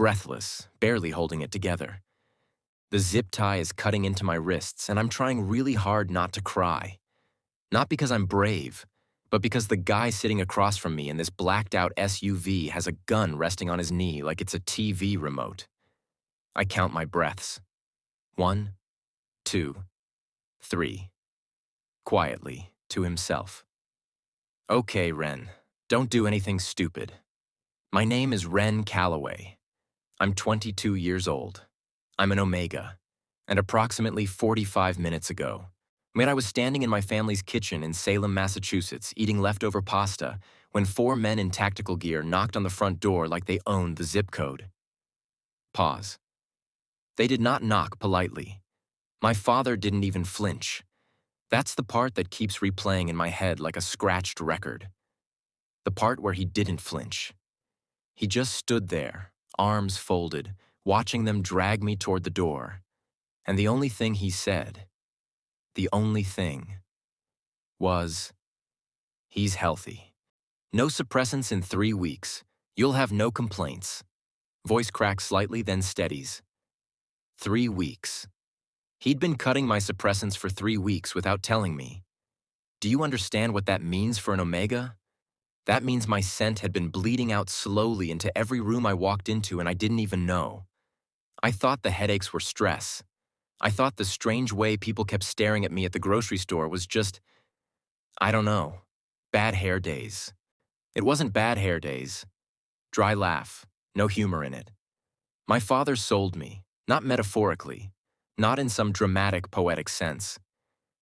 breathless, barely holding it together. The zip tie is cutting into my wrists, and I'm trying really hard not to cry. Not because I'm brave, but because the guy sitting across from me in this blacked-out SUV has a gun resting on his knee like it's a TV remote. I count my breaths. 1, 2, 3. Quietly, to himself. Okay, Wren, don't do anything stupid. My name is Wren Calloway. I'm 22 years old. I'm an Omega. And approximately 45 minutes ago, I was standing in my family's kitchen in Salem, Massachusetts, eating leftover pasta, when 4 men in tactical gear knocked on the front door like they owned the zip code. Pause. They did not knock politely. My father didn't even flinch. That's the part that keeps replaying in my head like a scratched record. The part where he didn't flinch. He just stood there, arms folded, watching them drag me toward the door. And the only thing he said, the only thing, was, "He's healthy. No suppressants in 3 weeks. You'll have no complaints." Voice cracks slightly, then steadies. 3 weeks. He'd been cutting my suppressants for 3 weeks without telling me. Do you understand what that means for an Omega? That means my scent had been bleeding out slowly into every room I walked into, and I didn't even know. I thought the headaches were stress. I thought the strange way people kept staring at me at the grocery store was just, I don't know, bad hair days. It wasn't bad hair days. Dry laugh, no humor in it. My father sold me, not metaphorically, not in some dramatic, poetic sense.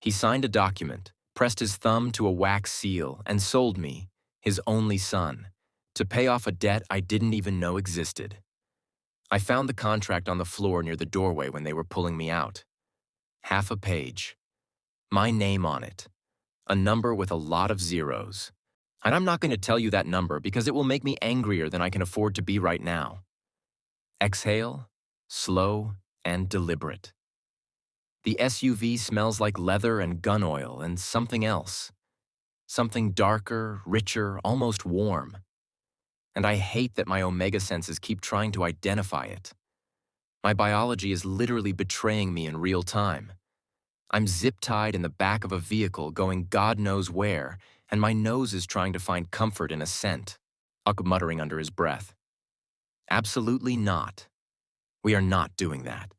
He signed a document, pressed his thumb to a wax seal, and sold me, his only son, to pay off a debt I didn't even know existed. I found the contract on the floor near the doorway when they were pulling me out. Half a page. My name on it. A number with a lot of zeros. And I'm not going to tell you that number because it will make me angrier than I can afford to be right now. Exhale, slow and deliberate. The SUV smells like leather and gun oil and something else. Something darker, richer, almost warm. And I hate that my Omega senses keep trying to identify it. My biology is literally betraying me in real time. I'm zip-tied in the back of a vehicle going God knows where, and my nose is trying to find comfort in a scent, Uck muttering under his breath. Absolutely not. We are not doing that.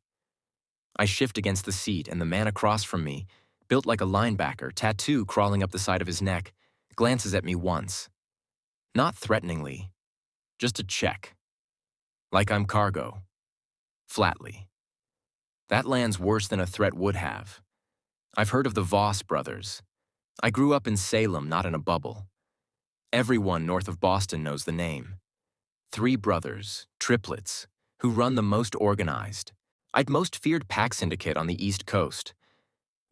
I shift against the seat, and the man across from me, built like a linebacker, tattoo crawling up the side of his neck, glances at me once. Not threateningly, just a check. Like I'm cargo. Flatly. That lands worse than a threat would have. I've heard of the Voss brothers. I grew up in Salem, not in a bubble. Everyone north of Boston knows the name. 3 brothers, triplets, who run the most organized. I'd most feared pack syndicate on the East Coast.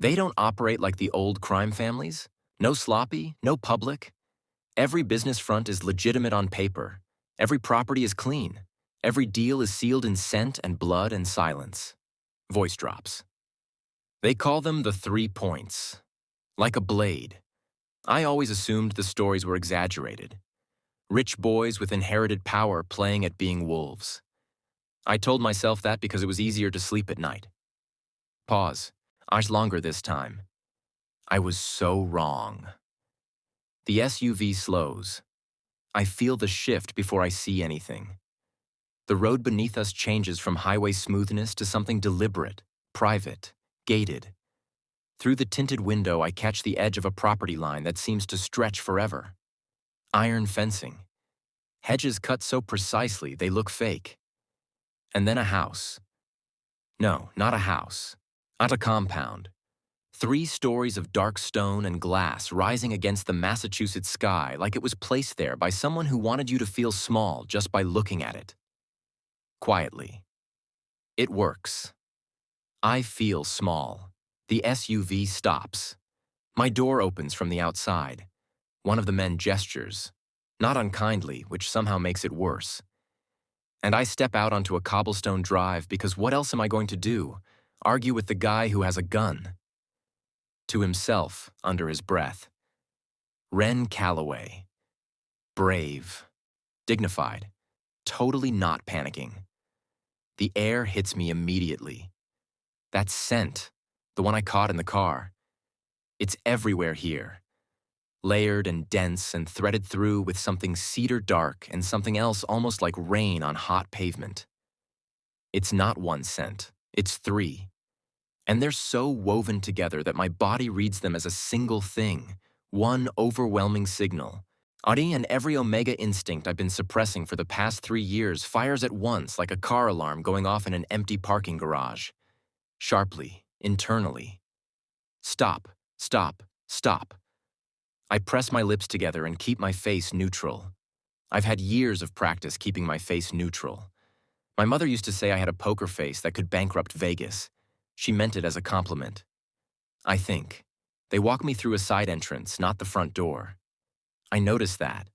They don't operate like the old crime families. No sloppy, no public. Every business front is legitimate on paper. Every property is clean. Every deal is sealed in scent and blood and silence. Voice drops. They call them the 3 points. Like a blade. I always assumed the stories were exaggerated. Rich boys with inherited power playing at being wolves. I told myself that because it was easier to sleep at night. Pause. Eyes longer this time. I was so wrong. The SUV slows. I feel the shift before I see anything. The road beneath us changes from highway smoothness to something deliberate, private, gated. Through the tinted window, I catch the edge of a property line that seems to stretch forever. Iron fencing. Hedges cut so precisely they look fake. And then a house. No, not a house. Not a compound. 3 stories of dark stone and glass rising against the Massachusetts sky like it was placed there by someone who wanted you to feel small just by looking at it. Quietly. It works. I feel small. The SUV stops. My door opens from the outside. One of the men gestures, not unkindly, which somehow makes it worse. And I step out onto a cobblestone drive because what else am I going to do? Argue with the guy who has a gun? To himself, under his breath. Wren Calloway. Brave. Dignified. Totally not panicking. The air hits me immediately. That scent, the one I caught in the car, it's everywhere here. Layered and dense and threaded through with something cedar dark and something else almost like rain on hot pavement. It's not one scent, it's three. And they're so woven together that my body reads them as a single thing, one overwhelming signal. Adi and every Omega instinct I've been suppressing for the past 3 years fires at once like a car alarm going off in an empty parking garage. Sharply, internally. Stop, stop, stop. I press my lips together and keep my face neutral. I've had years of practice keeping my face neutral. My mother used to say I had a poker face that could bankrupt Vegas. She meant it as a compliment. I think. They walk me through a side entrance, not the front door. I notice that.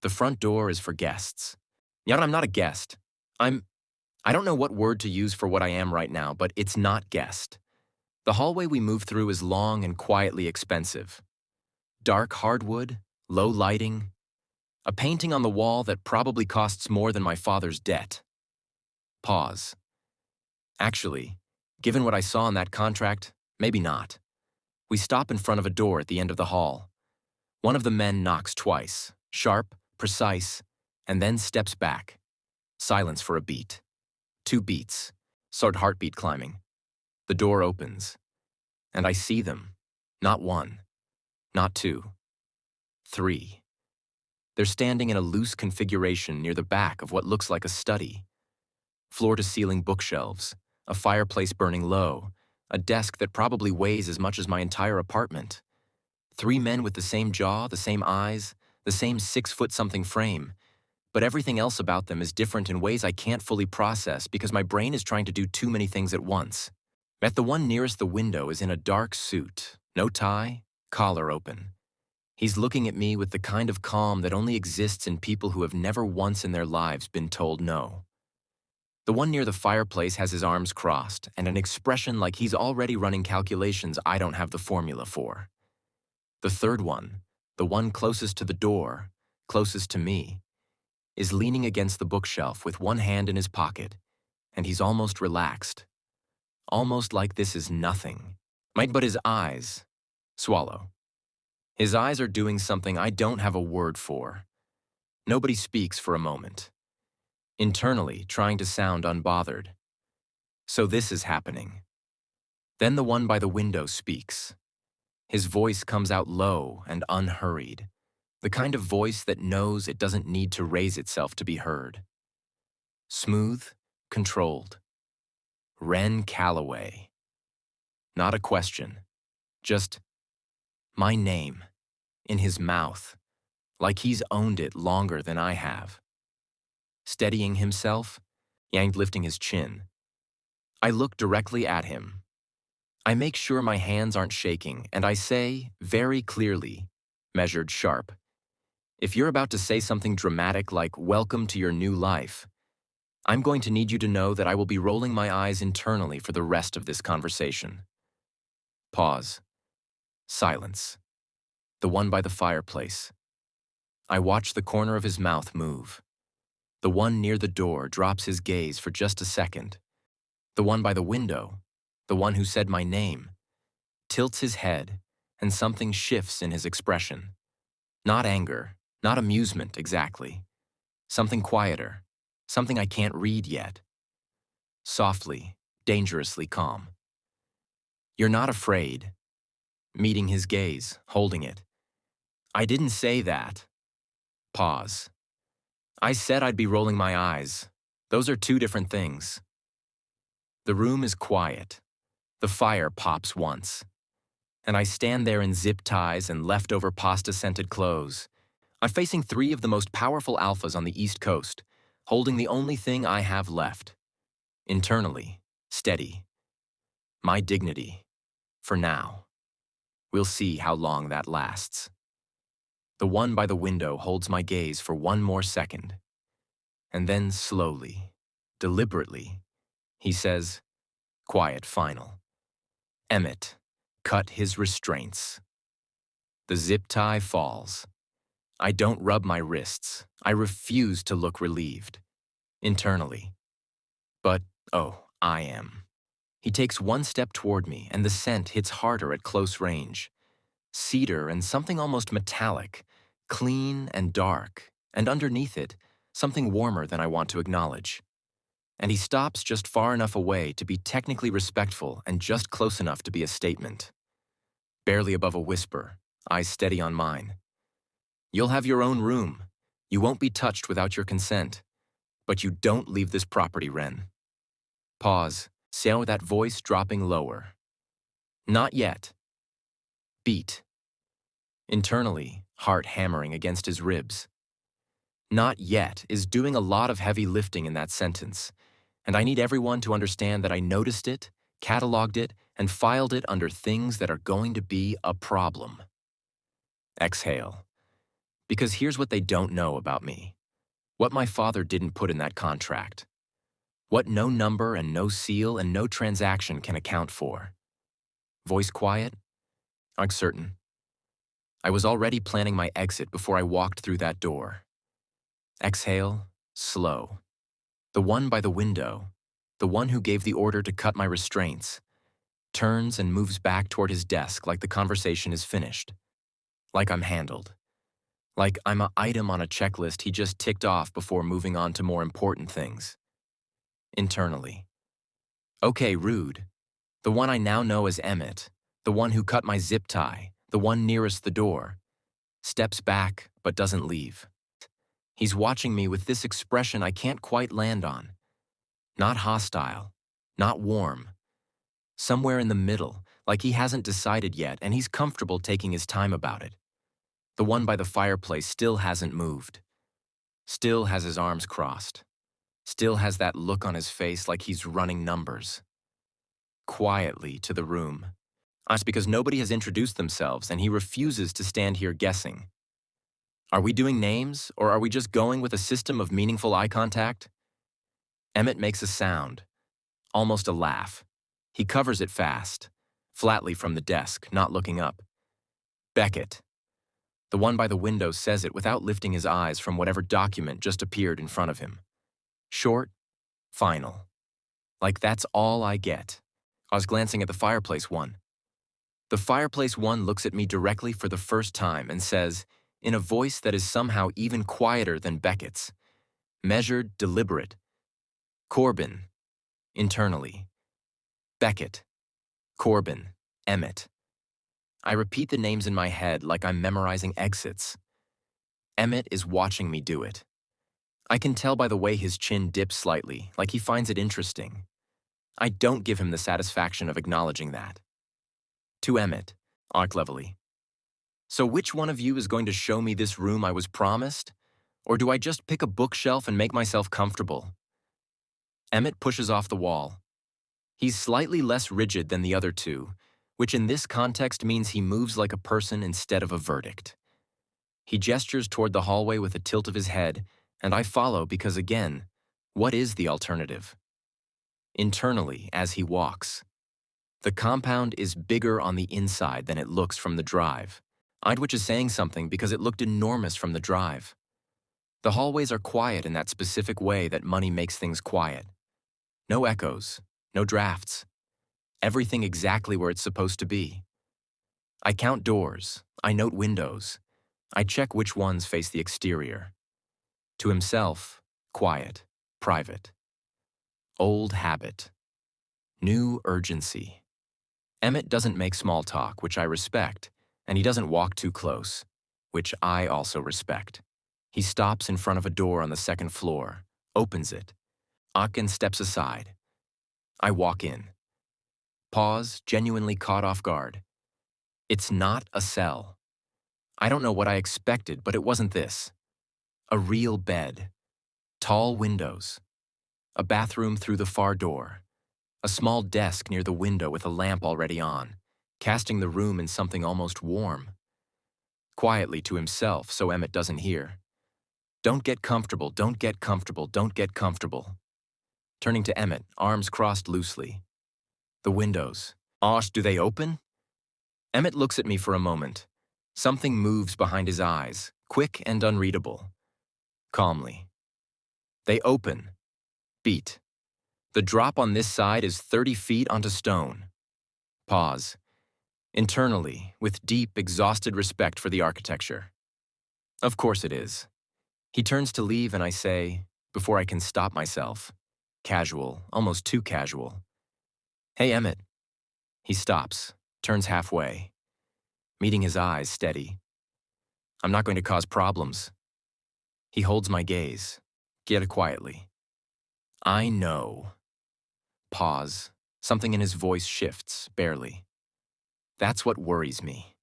The front door is for guests. Yet I'm not a guest. I don't know what word to use for what I am right now, but it's not guest. The hallway we move through is long and quietly expensive. Dark hardwood, low lighting, a painting on the wall that probably costs more than my father's debt. Pause. Actually, given what I saw in that contract, maybe not. We stop in front of a door at the end of the hall. One of the men knocks twice, sharp, precise, and then steps back. Silence for a beat. 2 beats, sort heartbeat climbing. The door opens, and I see them. Not 1, not 2, 3. They're standing in a loose configuration near the back of what looks like a study. Floor-to-ceiling bookshelves, a fireplace burning low, a desk that probably weighs as much as my entire apartment. 3 men with the same jaw, the same eyes, the same 6-foot-something frame, but everything else about them is different in ways I can't fully process because my brain is trying to do too many things at once. At the one nearest the window is in a dark suit, no tie, collar open. He's looking at me with the kind of calm that only exists in people who have never once in their lives been told no. The one near the fireplace has his arms crossed and an expression like he's already running calculations I don't have the formula for. The third one, the one closest to the door, closest to me, is leaning against the bookshelf with one hand in his pocket, and he's almost relaxed. Almost like this is nothing. But his eyes, swallow. His eyes are doing something I don't have a word for. Nobody speaks for a moment. Internally, trying to sound unbothered. So this is happening. Then the one by the window speaks. His voice comes out low and unhurried. The kind of voice that knows it doesn't need to raise itself to be heard. Smooth, controlled. Wren Calloway. Not a question, just my name, in his mouth, like he's owned it longer than I have. Steadying himself, Yang lifting his chin. I look directly at him. I make sure my hands aren't shaking, and I say, very clearly, measured sharp, if you're about to say something dramatic like, welcome to your new life, I'm going to need you to know that I will be rolling my eyes internally for the rest of this conversation. Pause. Silence. The one by the fireplace. I watch the corner of his mouth move. The one near the door drops his gaze for just a second. The one by the window, the one who said my name, tilts his head, and something shifts in his expression. Not anger, not amusement exactly. Something quieter, something I can't read yet. Softly, dangerously calm. You're not afraid. Meeting his gaze, holding it. I didn't say that. Pause. I said I'd be rolling my eyes. Those are 2 different things. The room is quiet. The fire pops once. And I stand there in zip ties and leftover pasta-scented clothes. I'm facing 3 of the most powerful alphas on the East Coast, holding the only thing I have left. Internally, steady. My dignity. For now. We'll see how long that lasts. The one by the window holds my gaze for 1 more second. And then slowly, deliberately, he says, quiet final. Emmett, cut his restraints. The zip tie falls. I don't rub my wrists. I refuse to look relieved. Internally. But Oh, I am. He takes one step toward me, and the scent hits harder at close range. Cedar and something almost metallic, clean and dark, and underneath it, something warmer than I want to acknowledge. And he stops just far enough away to be technically respectful and just close enough to be a statement. Barely above a whisper, eyes steady on mine. You'll have your own room. You won't be touched without your consent. But you don't leave this property, Wren. Pause, with that voice dropping lower. Not yet. Beat. Internally, heart hammering against his ribs. Not yet is doing a lot of heavy lifting in that sentence, and I need everyone to understand that I noticed it, cataloged it, and filed it under things that are going to be a problem. Exhale. Because here's what they don't know about me. What my father didn't put in that contract. What no number and no seal and no transaction can account for. Voice quiet? Uncertain. I was already planning my exit before I walked through that door. Exhale, slow. The one by the window, the one who gave the order to cut my restraints, turns and moves back toward his desk like the conversation is finished. Like I'm handled. Like I'm an item on a checklist he just ticked off before moving on to more important things. Internally. Okay, rude. The one I now know as Emmett, the one who cut my zip tie, the one nearest the door, steps back but doesn't leave. He's watching me with this expression I can't quite land on. Not hostile, not warm. Somewhere in the middle, like he hasn't decided yet and he's comfortable taking his time about it. The one by the fireplace still hasn't moved. Still has his arms crossed. Still has that look on his face like he's running numbers. Quietly to the room. That's because nobody has introduced themselves and he refuses to stand here guessing. Are we doing names, or are we just going with a system of meaningful eye contact? Emmett makes a sound, almost a laugh. He covers it fast, flatly from the desk, not looking up. Beckett. The one by the window says it without lifting his eyes from whatever document just appeared in front of him. Short, final. Like that's all I get. I was glancing at the fireplace one. The fireplace one looks at me directly for the first time and says, in a voice that is somehow even quieter than Beckett's, measured, deliberate, Corbin, internally. Beckett, Corbin, Emmett. I repeat the names in my head like I'm memorizing exits. Emmett is watching me do it. I can tell by the way his chin dips slightly, like he finds it interesting. I don't give him the satisfaction of acknowledging that. To Emmett, arc-levelly. So which one of you is going to show me this room I was promised? Or do I just pick a bookshelf and make myself comfortable? Emmett pushes off the wall. He's slightly less rigid than the other two, which in this context means he moves like a person instead of a verdict. He gestures toward the hallway with a tilt of his head, and I follow because, again, what is the alternative? Internally, as he walks. The compound is bigger on the inside than it looks from the drive. Which is saying something because it looked enormous from the drive. The hallways are quiet in that specific way that money makes things quiet. No echoes, no drafts. Everything exactly where it's supposed to be. I count doors, I note windows. I check which ones face the exterior. To himself, quiet, private. Old habit. New urgency. Emmett doesn't make small talk, which I respect, and he doesn't walk too close, which I also respect. He stops in front of a door on the second floor, opens it. Akin steps aside. I walk in. Pause, genuinely caught off guard. It's not a cell. I don't know what I expected, but it wasn't this. A real bed. Tall windows. A bathroom through the far door. A small desk near the window with a lamp already on, casting the room in something almost warm. Quietly to himself so Emmett doesn't hear. Don't get comfortable, don't get comfortable, don't get comfortable. Turning to Emmett, arms crossed loosely. The windows. Osh, do they open? Emmett looks at me for a moment. Something moves behind his eyes, quick and unreadable. Calmly. They open. Beat. The drop on this side is 30 feet onto stone. Pause. Internally, with deep, exhausted respect for the architecture. Of course it is. He turns to leave and I say, before I can stop myself, casual, almost too casual, "Hey, Emmett." He stops, turns halfway, meeting his eyes steady. "I'm not going to cause problems." He holds my gaze, yet quietly. "I know." Pause. Something in his voice shifts, barely. That's what worries me.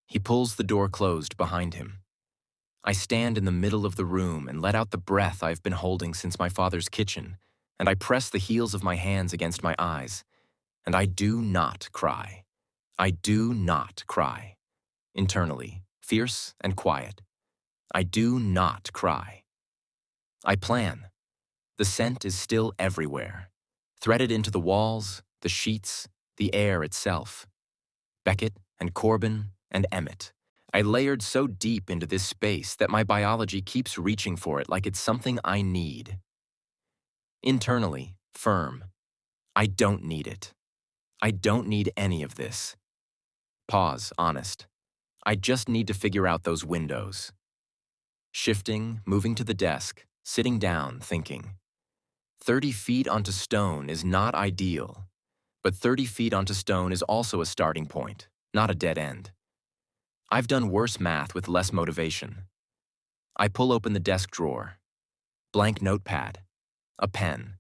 He pulls the door closed behind him. I stand in the middle of the room and let out the breath I've been holding since my father's kitchen, and I press the heels of my hands against my eyes, and I do not cry. I do not cry. Internally, fierce and quiet. I do not cry. I plan. The scent is still everywhere, threaded into the walls, the sheets, the air itself. Beckett and Corbin and Emmett. I layered so deep into this space that my biology keeps reaching for it like it's something I need. Internally, firm. I don't need it. I don't need any of this. Pause, honest. I just need to figure out those windows. Shifting, moving to the desk, sitting down, thinking. 30 feet onto stone is not ideal, but 30 feet onto stone is also a starting point, not a dead end. I've done worse math with less motivation. I pull open the desk drawer. Blank notepad. A pen.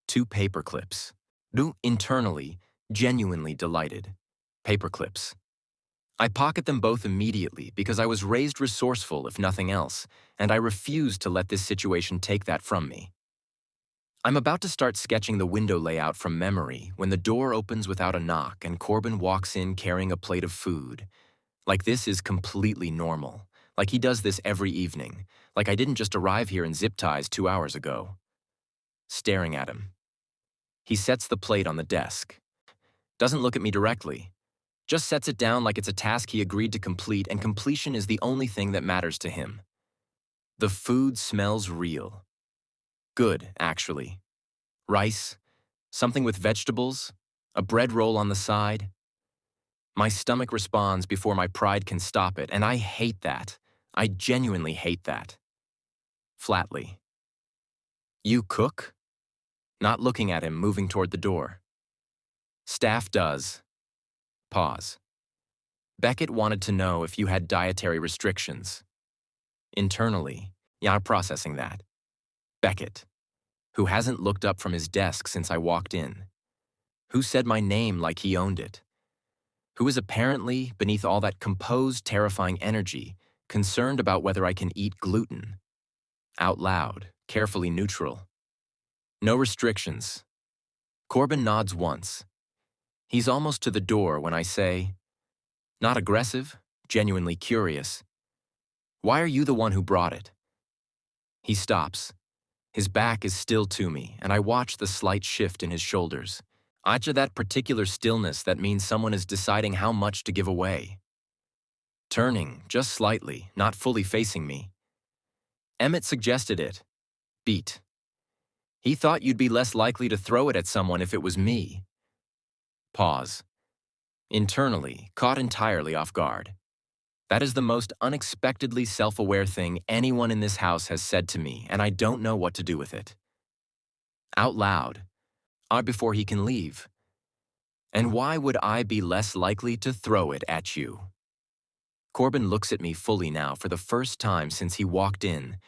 2 paper clips. Internally, genuinely delighted. Paper clips. I pocket them both immediately because I was raised resourceful, if nothing else, and I refuse to let this situation take that from me. I'm about to start sketching the window layout from memory when the door opens without a knock and Corbin walks in carrying a plate of food. Like this is completely normal. Like he does this every evening. Like I didn't just arrive here in zip ties 2 hours ago. Staring at him. He sets the plate on the desk. Doesn't look at me directly. Just sets it down like it's a task he agreed to complete, and completion is the only thing that matters to him. The food smells real. Good, actually. Rice, something with vegetables, a bread roll on the side. My stomach responds before my pride can stop it, and I hate that. I genuinely hate that. Flatly. "You cook?" Not looking at him, moving toward the door. "Staff does." Pause. "Beckett wanted to know if you had dietary restrictions." Internally, yeah, I'm processing that. Beckett, who hasn't looked up from his desk since I walked in. Who said my name like he owned it. Who is apparently, beneath all that composed, terrifying energy, concerned about whether I can eat gluten. Out loud, carefully neutral. "No restrictions." Corbin nods once. He's almost to the door when I say, not aggressive, genuinely curious, "Why are you the one who brought it?" He stops. His back is still to me, and I watch the slight shift in his shoulders. After that particular stillness that means someone is deciding how much to give away. Turning, just slightly, not fully facing me. "Emmett suggested it. Beat. He thought you'd be less likely to throw it at someone if it was me." Pause. Internally, caught entirely off guard. That is the most unexpectedly self-aware thing anyone in this house has said to me, and I don't know what to do with it. Out loud, before he can leave. "And why would I be less likely to throw it at you?" Corbin looks at me fully now for the first time since he walked in,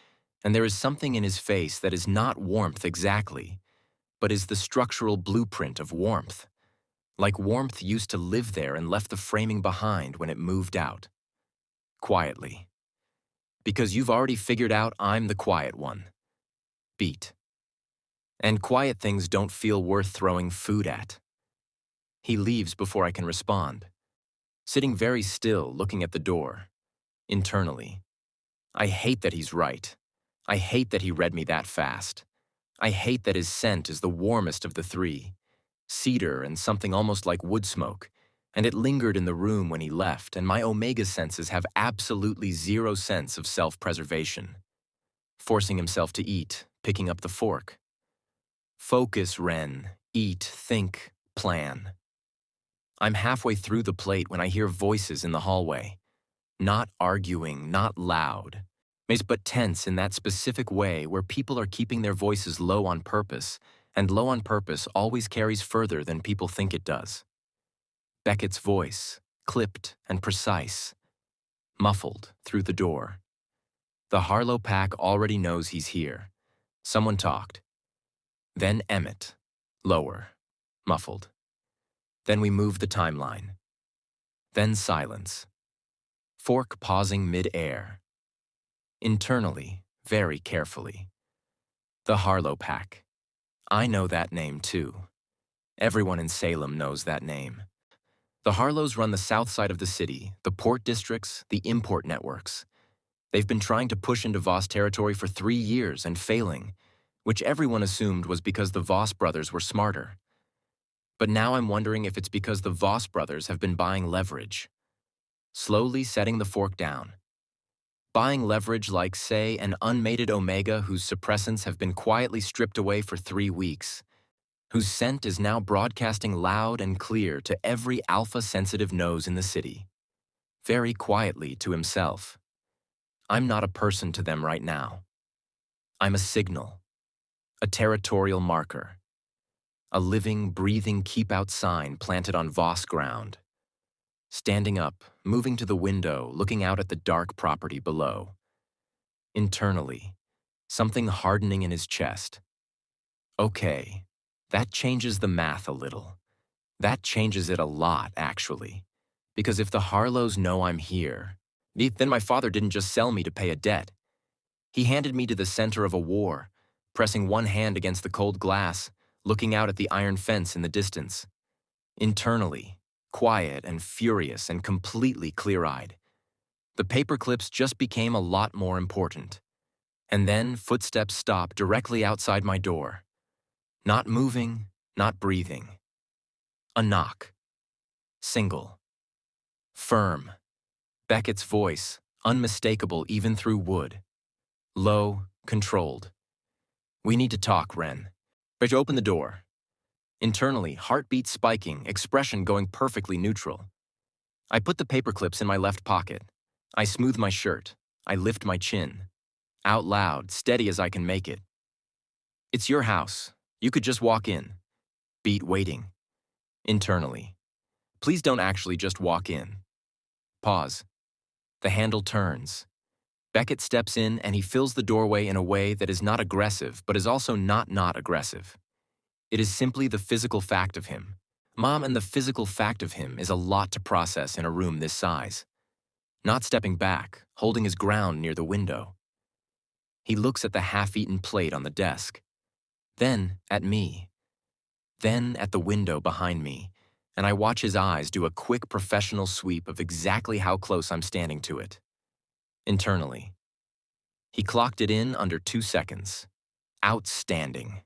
and there is something in his face that is not warmth exactly, but is the structural blueprint of warmth. Like warmth used to live there and left the framing behind when it moved out. Quietly. "Because you've already figured out I'm the quiet one." Beat. "And quiet things don't feel worth throwing food at." He leaves before I can respond. Sitting very still, looking at the door. Internally. I hate that he's right. I hate that he read me that fast. I hate that his scent is the warmest of the 3. Cedar and something almost like wood smoke, and it lingered in the room when he left, and my Omega senses have absolutely zero sense of self-preservation. Forcing himself to eat, picking up the fork. Focus, Wren. Eat, think, plan. I'm halfway through the plate when I hear voices in the hallway. Not arguing, not loud, but tense in that specific way where people are keeping their voices low on purpose, and low on purpose always carries further than people think it does. Beckett's voice, clipped and precise, muffled through the door. The Harlo pack already knows he's here. Someone talked. Then Emmett, lower, muffled. Then we move the timeline. Then silence. Fork pausing mid-air. Internally, very carefully. The Harlo pack. I know that name too. Everyone in Salem knows that name. The Harlos run the south side of the city, the port districts, the import networks. They've been trying to push into Voss territory for 3 years and failing, which everyone assumed was because the Voss brothers were smarter. But now I'm wondering if it's because the Voss brothers have been buying leverage. Slowly setting the fork down. Buying leverage like, say, an unmated Omega whose suppressants have been quietly stripped away for 3 weeks, whose scent is now broadcasting loud and clear to every alpha-sensitive nose in the city. Very quietly to himself. I'm not a person to them right now. I'm a signal. A territorial marker. A living, breathing keep-out sign planted on Voss ground. Standing up, moving to the window, looking out at the dark property below. Internally, something hardening in his chest. Okay, that changes the math a little. That changes it a lot, actually. Because if the Harlos know I'm here, then my father didn't just sell me to pay a debt. He handed me to the center of a war, pressing one hand against the cold glass, looking out at the iron fence in the distance. Internally, quiet and furious and completely clear-eyed. The paperclips just became a lot more important. And then footsteps stop directly outside my door. Not moving, not breathing. A knock. Single. Firm. Beckett's voice, unmistakable even through wood. Low, controlled. We need to talk, Wren. But open the door. Internally, heartbeat spiking, expression going perfectly neutral. I put the paperclips in my left pocket. I smooth my shirt. I lift my chin. Out loud, steady as I can make it. It's your house. You could just walk in. Beat waiting. Internally. Please don't actually just walk in. Pause. The handle turns. Beckett steps in and he fills the doorway in a way that is not aggressive but is also not aggressive. It is simply the physical fact of him. Mom, and the physical fact of him is a lot to process in a room this size. Not stepping back, holding his ground near the window. He looks at the half-eaten plate on the desk. Then at me. Then at the window behind me, and I watch his eyes do a quick professional sweep of exactly how close I'm standing to it. Internally. He clocked it in under 2 seconds. Outstanding.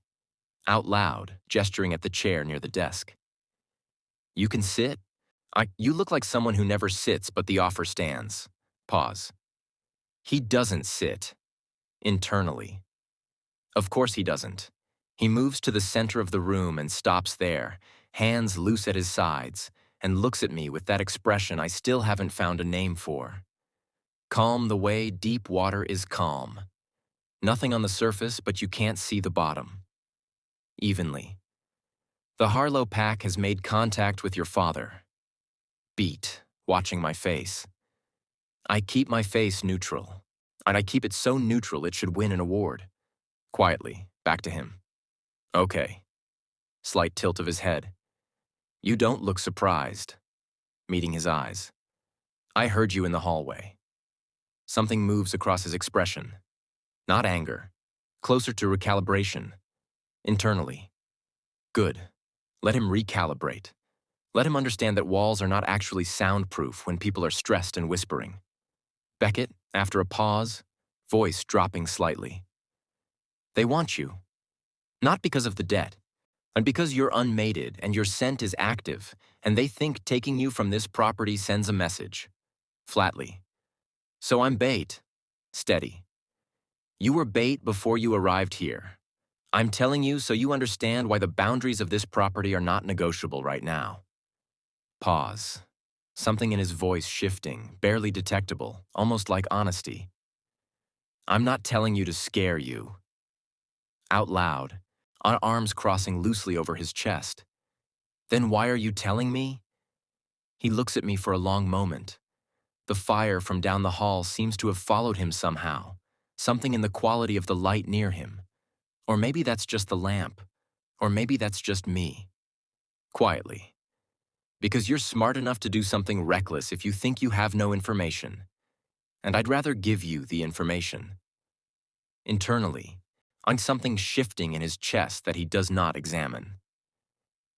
Out loud, gesturing at the chair near the desk. You can sit. You look like someone who never sits but the offer stands. Pause. He doesn't sit. Internally. Of course he doesn't. He moves to the center of the room and stops there, hands loose at his sides, and looks at me with that expression I still haven't found a name for. Calm the way deep water is calm. Nothing on the surface, but you can't see the bottom. Evenly. The Harlo pack has made contact with your father. Beat, watching my face. I keep my face neutral, and I keep it so neutral it should win an award. Quietly, back to him. Okay. Slight tilt of his head. You don't look surprised. Meeting his eyes. I heard you in the hallway. Something moves across his expression. Not anger. Closer to recalibration. Internally. Good. Let him recalibrate. Let him understand that walls are not actually soundproof when people are stressed and whispering. Beckett, after a pause, voice dropping slightly. They want you. Not because of the debt, and because you're unmated and your scent is active, and they think taking you from this property sends a message. Flatly. So I'm bait. Steady. You were bait before you arrived here. I'm telling you so you understand why the boundaries of this property are not negotiable right now. Pause. Something in his voice shifting, barely detectable, almost like honesty. I'm not telling you to scare you. Out loud, our arms crossing loosely over his chest. Then why are you telling me? He looks at me for a long moment. The fire from down the hall seems to have followed him somehow, something in the quality of the light near him. Or maybe that's just the lamp, or maybe that's just me. Quietly. Because you're smart enough to do something reckless if you think you have no information. And I'd rather give you the information. Internally, on something shifting in his chest that he does not examine.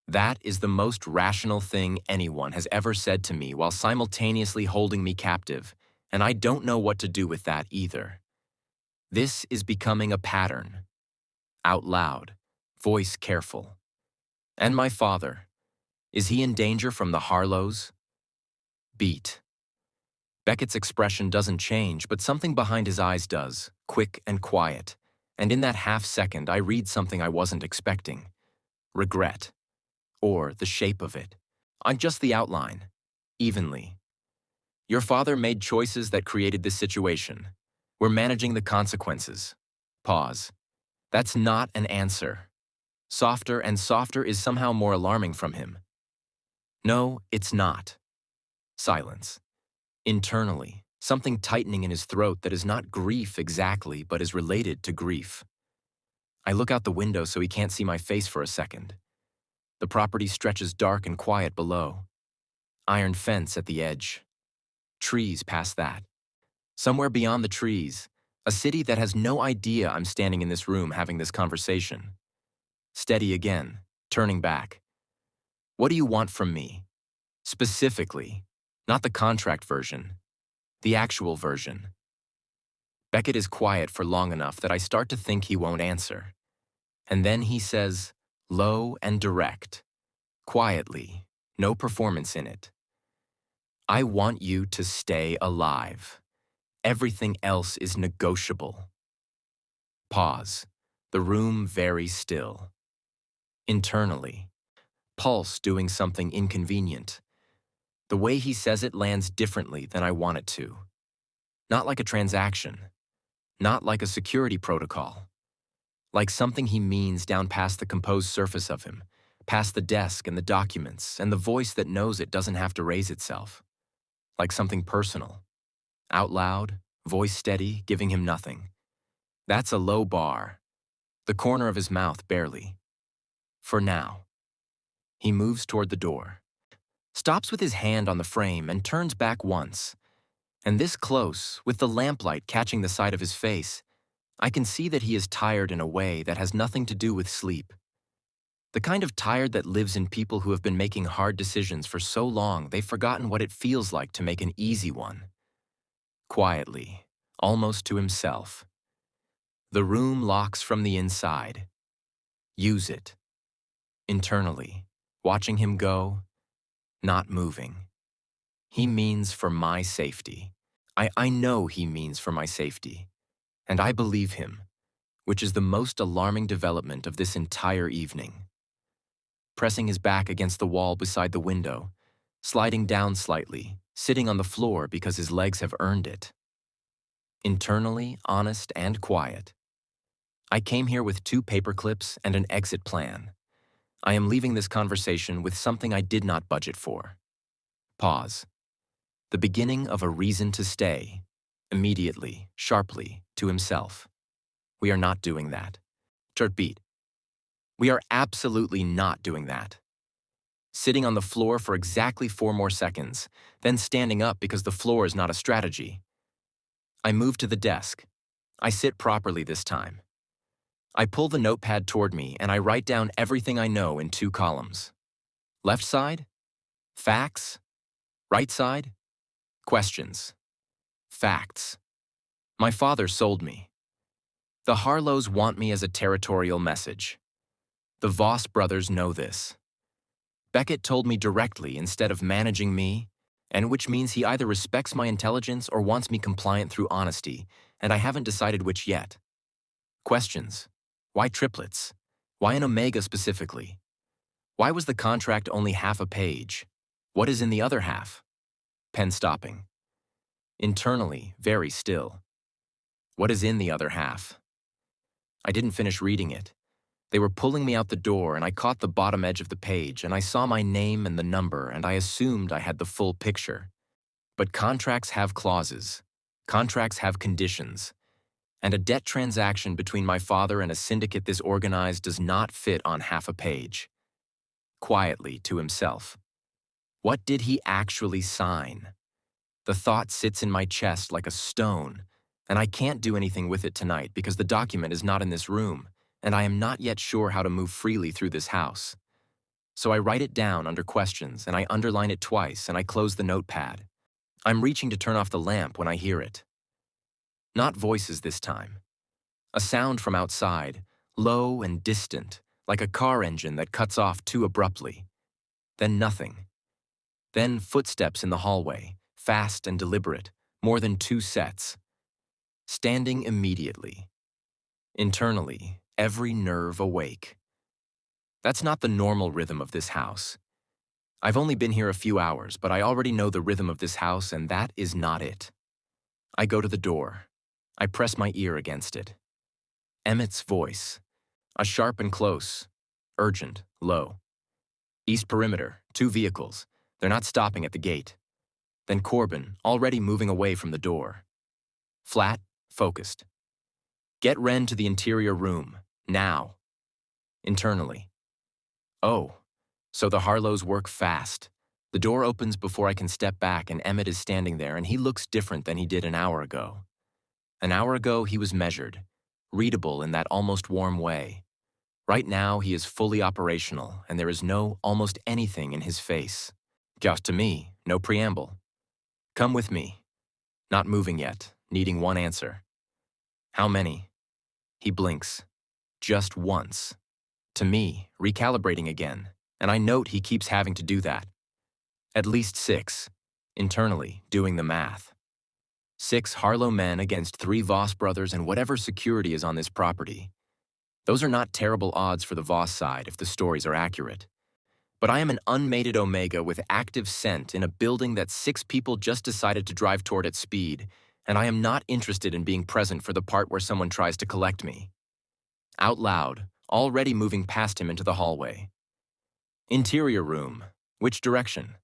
That is the most rational thing anyone has ever said to me while simultaneously holding me captive, and I don't know what to do with that either. This is becoming a pattern. Out loud, voice careful. And my father, is he in danger from the Harlos? Beat. Beckett's expression doesn't change, but something behind his eyes does, quick and quiet. And in that half second, I read something I wasn't expecting. Regret. Or the shape of it. On just the outline. Evenly. Your father made choices that created this situation. We're managing the consequences. Pause. That's not an answer. Softer and softer is somehow more alarming from him. No, it's not. Silence. Internally, something tightening in his throat that is not grief exactly, but is related to grief. I look out the window so he can't see my face for a second. The property stretches dark and quiet below. Iron fence at the edge. Trees past that. Somewhere beyond the trees, a city that has no idea I'm standing in this room having this conversation. Steady again, turning back. What do you want from me? Specifically, not the contract version, the actual version. Beckett is quiet for long enough that I start to think he won't answer. And then he says, low and direct, quietly, no performance in it. I want you to stay alive. Everything else is negotiable. Pause. The room very still. Internally, pulse doing something inconvenient. The way he says it lands differently than I want it to. Not like a transaction. Not like a security protocol. Like something he means down past the composed surface of him, past the desk and the documents and the voice that knows it doesn't have to raise itself. Like something personal. Out loud, voice steady, giving him nothing. That's a low bar. The corner of his mouth barely. For now. He moves toward the door. Stops with his hand on the frame and turns back once. And this close, with the lamplight catching the side of his face, I can see that he is tired in a way that has nothing to do with sleep. The kind of tired that lives in people who have been making hard decisions for so long they've forgotten what it feels like to make an easy one. Quietly, almost to himself. The room locks from the inside. Use it. Internally, watching him go, not moving. He means for my safety. I know he means for my safety. And I believe him, which is the most alarming development of this entire evening. Pressing his back against the wall beside the window, sliding down slightly, sitting on the floor because his legs have earned it. Internally, honest and quiet. I came here with 2 paper clips and an exit plan. I am leaving this conversation with something I did not budget for. Pause. The beginning of a reason to stay. Immediately, sharply, to himself. We are not doing that. Chart beat. We are absolutely not doing that. Sitting on the floor for exactly 4 more seconds, then standing up because the floor is not a strategy. I move to the desk. I sit properly this time. I pull the notepad toward me and I write down everything I know in 2 columns. Left side? Facts. Right side? Questions. Facts. My father sold me. The Harlos want me as a territorial message. The Voss brothers know this. Beckett told me directly instead of managing me, and which means he either respects my intelligence or wants me compliant through honesty, and I haven't decided which yet. Questions. Why triplets? Why an Omega specifically? Why was the contract only half a page? What is in the other half? Pen stopping. Internally, very still. What is in the other half? I didn't finish reading it. They were pulling me out the door, and I caught the bottom edge of the page, and I saw my name and the number, and I assumed I had the full picture. But contracts have clauses. Contracts have conditions. And a debt transaction between my father and a syndicate this organized does not fit on half a page. Quietly to himself. What did he actually sign? The thought sits in my chest like a stone, and I can't do anything with it tonight because the document is not in this room, and I am not yet sure how to move freely through this house. So I write it down under questions, and I underline it twice, and I close the notepad. I'm reaching to turn off the lamp when I hear it. Not voices this time. A sound from outside, low and distant, like a car engine that cuts off too abruptly. Then nothing. Then footsteps in the hallway, fast and deliberate, more than 2 sets. Standing immediately. Internally, every nerve awake. That's not the normal rhythm of this house. I've only been here a few hours, but I already know the rhythm of this house, and that is not it. I go to the door. I press my ear against it. Emmett's voice. A sharp and close. Urgent, low. East perimeter, 2 vehicles. They're not stopping at the gate. Then Corbin, already moving away from the door. Flat, focused. Get Wren to the interior room, now. Internally. Oh, so the Harlos work fast. The door opens before I can step back, and Emmett is standing there, and he looks different than he did an hour ago. An hour ago, he was measured, readable in that almost warm way. Right now, he is fully operational, and there is no almost anything in his face. Just to me, no preamble. Come with me. Not moving yet, needing one answer. How many? He blinks. Just once. To me, recalibrating again, and I note he keeps having to do that. At least 6. Internally, doing the math. 6 Harlo men against 3 Voss brothers and whatever security is on this property. Those are not terrible odds for the Voss side if the stories are accurate. But I am an unmated Omega with active scent in a building that 6 people just decided to drive toward at speed, and I am not interested in being present for the part where someone tries to collect me. Out loud, already moving past him into the hallway. Interior room. Which direction?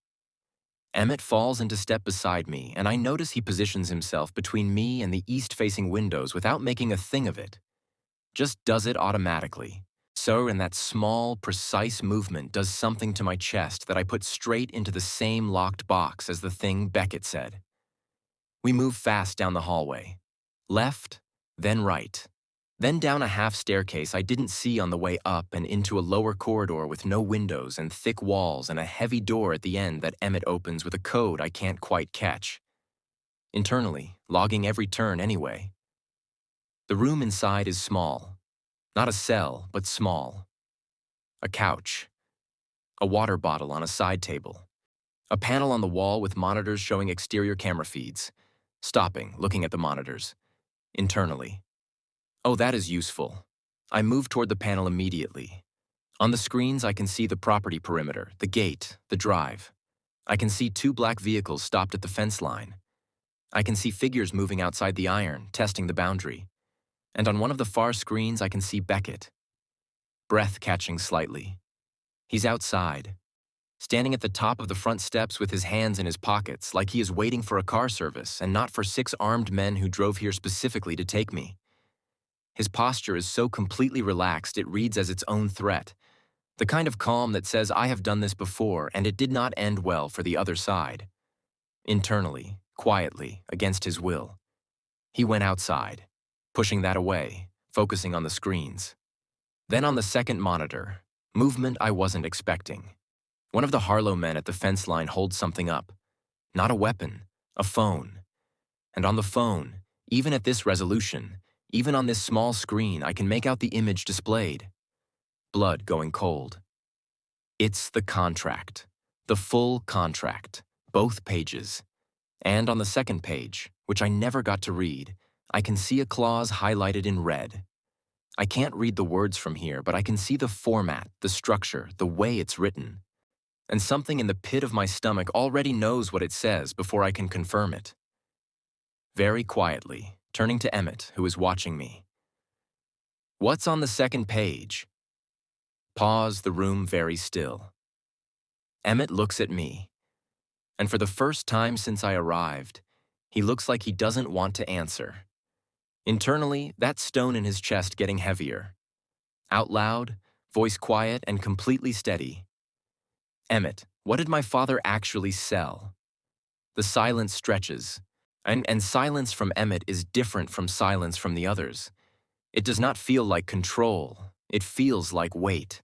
Emmett falls into step beside me, and I notice he positions himself between me and the east-facing windows without making a thing of it. Just does it automatically. So, in that small, precise movement does something to my chest that I put straight into the same locked box as the thing Beckett said. We move fast down the hallway. Left, then right. Then down a half staircase I didn't see on the way up and into a lower corridor with no windows and thick walls and a heavy door at the end that Emmett opens with a code I can't quite catch. Internally, logging every turn anyway. The room inside is small. Not a cell, but small. A couch. A water bottle on a side table. A panel on the wall with monitors showing exterior camera feeds. Stopping, looking at the monitors. Internally. Oh, that is useful. I move toward the panel immediately. On the screens, I can see the property perimeter, the gate, the drive. I can see 2 black vehicles stopped at the fence line. I can see figures moving outside the iron, testing the boundary. And on one of the far screens, I can see Beckett. Breath catching slightly. He's outside, standing at the top of the front steps with his hands in his pockets, like he is waiting for a car service and not for 6 armed men who drove here specifically to take me. His posture is so completely relaxed it reads as its own threat, the kind of calm that says I have done this before and it did not end well for the other side. Internally, quietly, against his will. He went outside, pushing that away, focusing on the screens. Then on the second monitor, movement I wasn't expecting. One of the Harlo men at the fence line holds something up. Not a weapon, a phone. And on the phone, even at this resolution, even on this small screen, I can make out the image displayed. Blood going cold. It's the contract. The full contract. Both pages. And on the second page, which I never got to read, I can see a clause highlighted in red. I can't read the words from here, but I can see the format, the structure, the way it's written. And something in the pit of my stomach already knows what it says before I can confirm it. Very quietly, turning to Emmett, who is watching me. "What's on the second page?" Pause, the room very still. Emmett looks at me, and for the first time since I arrived, he looks like he doesn't want to answer. Internally, that stone in his chest getting heavier. Out loud, voice quiet and completely steady. "Emmett, what did my father actually sell?" The silence stretches, and silence from Emmett is different from silence from the others. It does not feel like control, it feels like weight.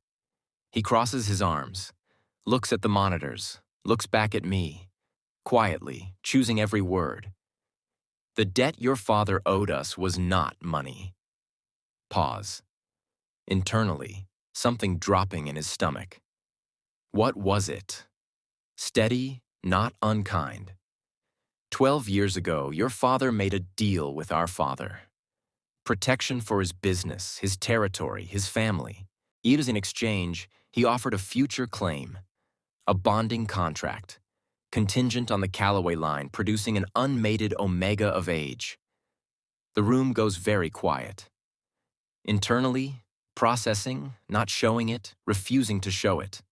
He crosses his arms, looks at the monitors, looks back at me, quietly, choosing every word. "The debt your father owed us was not money." Pause. Internally, something dropping in his stomach. What was it? Steady, not unkind. 12 years ago, your father made a deal with our father. Protection for his business, his territory, his family. Yet in exchange, he offered a future claim, a bonding contract, contingent on the Calloway line producing an unmated Omega of age. The room goes very quiet. Internally, processing, not showing it, refusing to show it.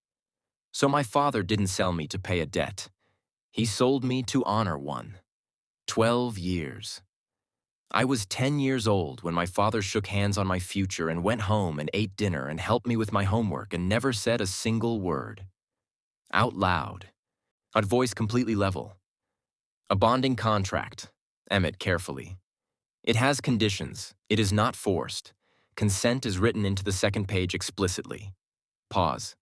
So my father didn't sell me to pay a debt. He sold me to honor one. 12 years. I was 10 years old when my father shook hands on my future and went home and ate dinner and helped me with my homework and never said a single word. Out loud. A voice completely level. "A bonding contract." Emmett carefully. "It has conditions. It is not forced. Consent is written into the second page explicitly." Pause.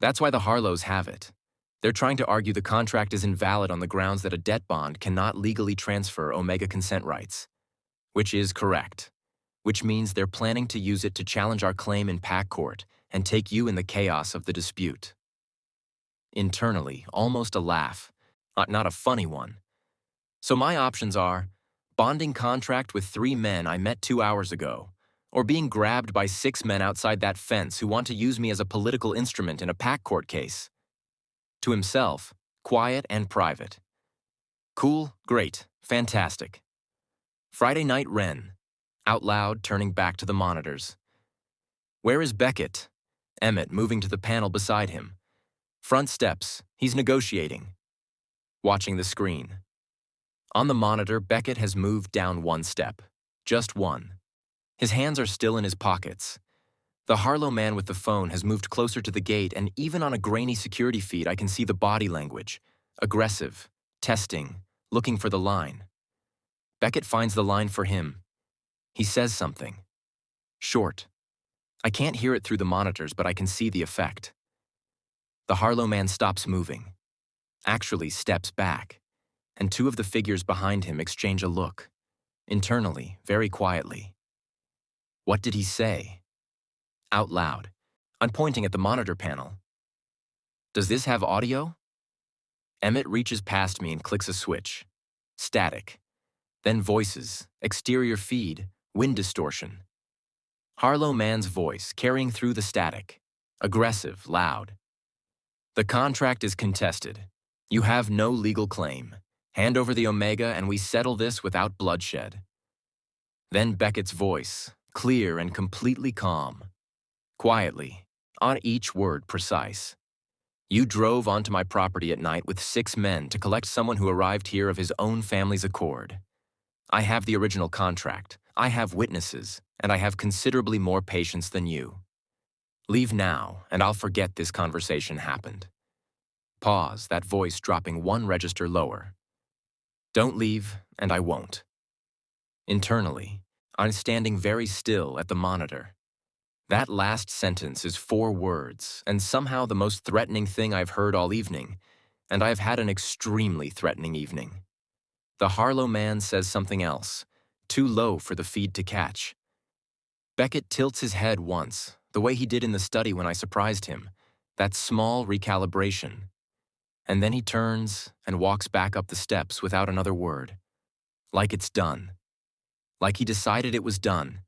"That's why the Harlos have it. They're trying to argue the contract is invalid on the grounds that a debt bond cannot legally transfer Omega consent rights. Which is correct. Which means they're planning to use it to challenge our claim in PAC court and take you in the chaos of the dispute." Internally, almost a laugh, not a funny one. "So my options are bonding contract with 3 men I met 2 hours ago, or being grabbed by 6 men outside that fence who want to use me as a political instrument in a PAC court case." To himself, quiet and private. "Cool, great, fantastic." "Friday night Wren." Out loud, turning back to the monitors. "Where is Beckett?" Emmett moving to the panel beside him. "Front steps, he's negotiating." Watching the screen. On the monitor, Beckett has moved down 1 step. Just 1. His hands are still in his pockets. The Harlo man with the phone has moved closer to the gate, and even on a grainy security feed, I can see the body language. Aggressive, testing, looking for the line. Beckett finds the line for him. He says something. Short. I can't hear it through the monitors, but I can see the effect. The Harlo man stops moving. Actually steps back, and 2 of the figures behind him exchange a look. Internally, very quietly. What did he say? Out loud. I'm pointing at the monitor panel. Does this have audio? Emmett reaches past me and clicks a switch. Static. Then voices, exterior feed, wind distortion. Harlo man's voice carrying through the static. Aggressive, loud. The contract is contested. You have no legal claim. Hand over the Omega and we settle this without bloodshed. Then Beckett's voice, clear and completely calm. Quietly, on each word precise. You drove onto my property at night with 6 men to collect someone who arrived here of his own family's accord. I have the original contract, I have witnesses, and I have considerably more patience than you. Leave now, and I'll forget this conversation happened. Pause, that voice dropping 1 register lower. Don't leave, and I won't. Internally, I'm standing very still at the monitor. That last sentence is 4 words, and somehow the most threatening thing I've heard all evening, and I've had an extremely threatening evening. The Harlo man says something else, too low for the feed to catch. Beckett tilts his head once, the way he did in the study when I surprised him, that small recalibration. And then he turns and walks back up the steps without another word. Like it's done. Like he decided it was done,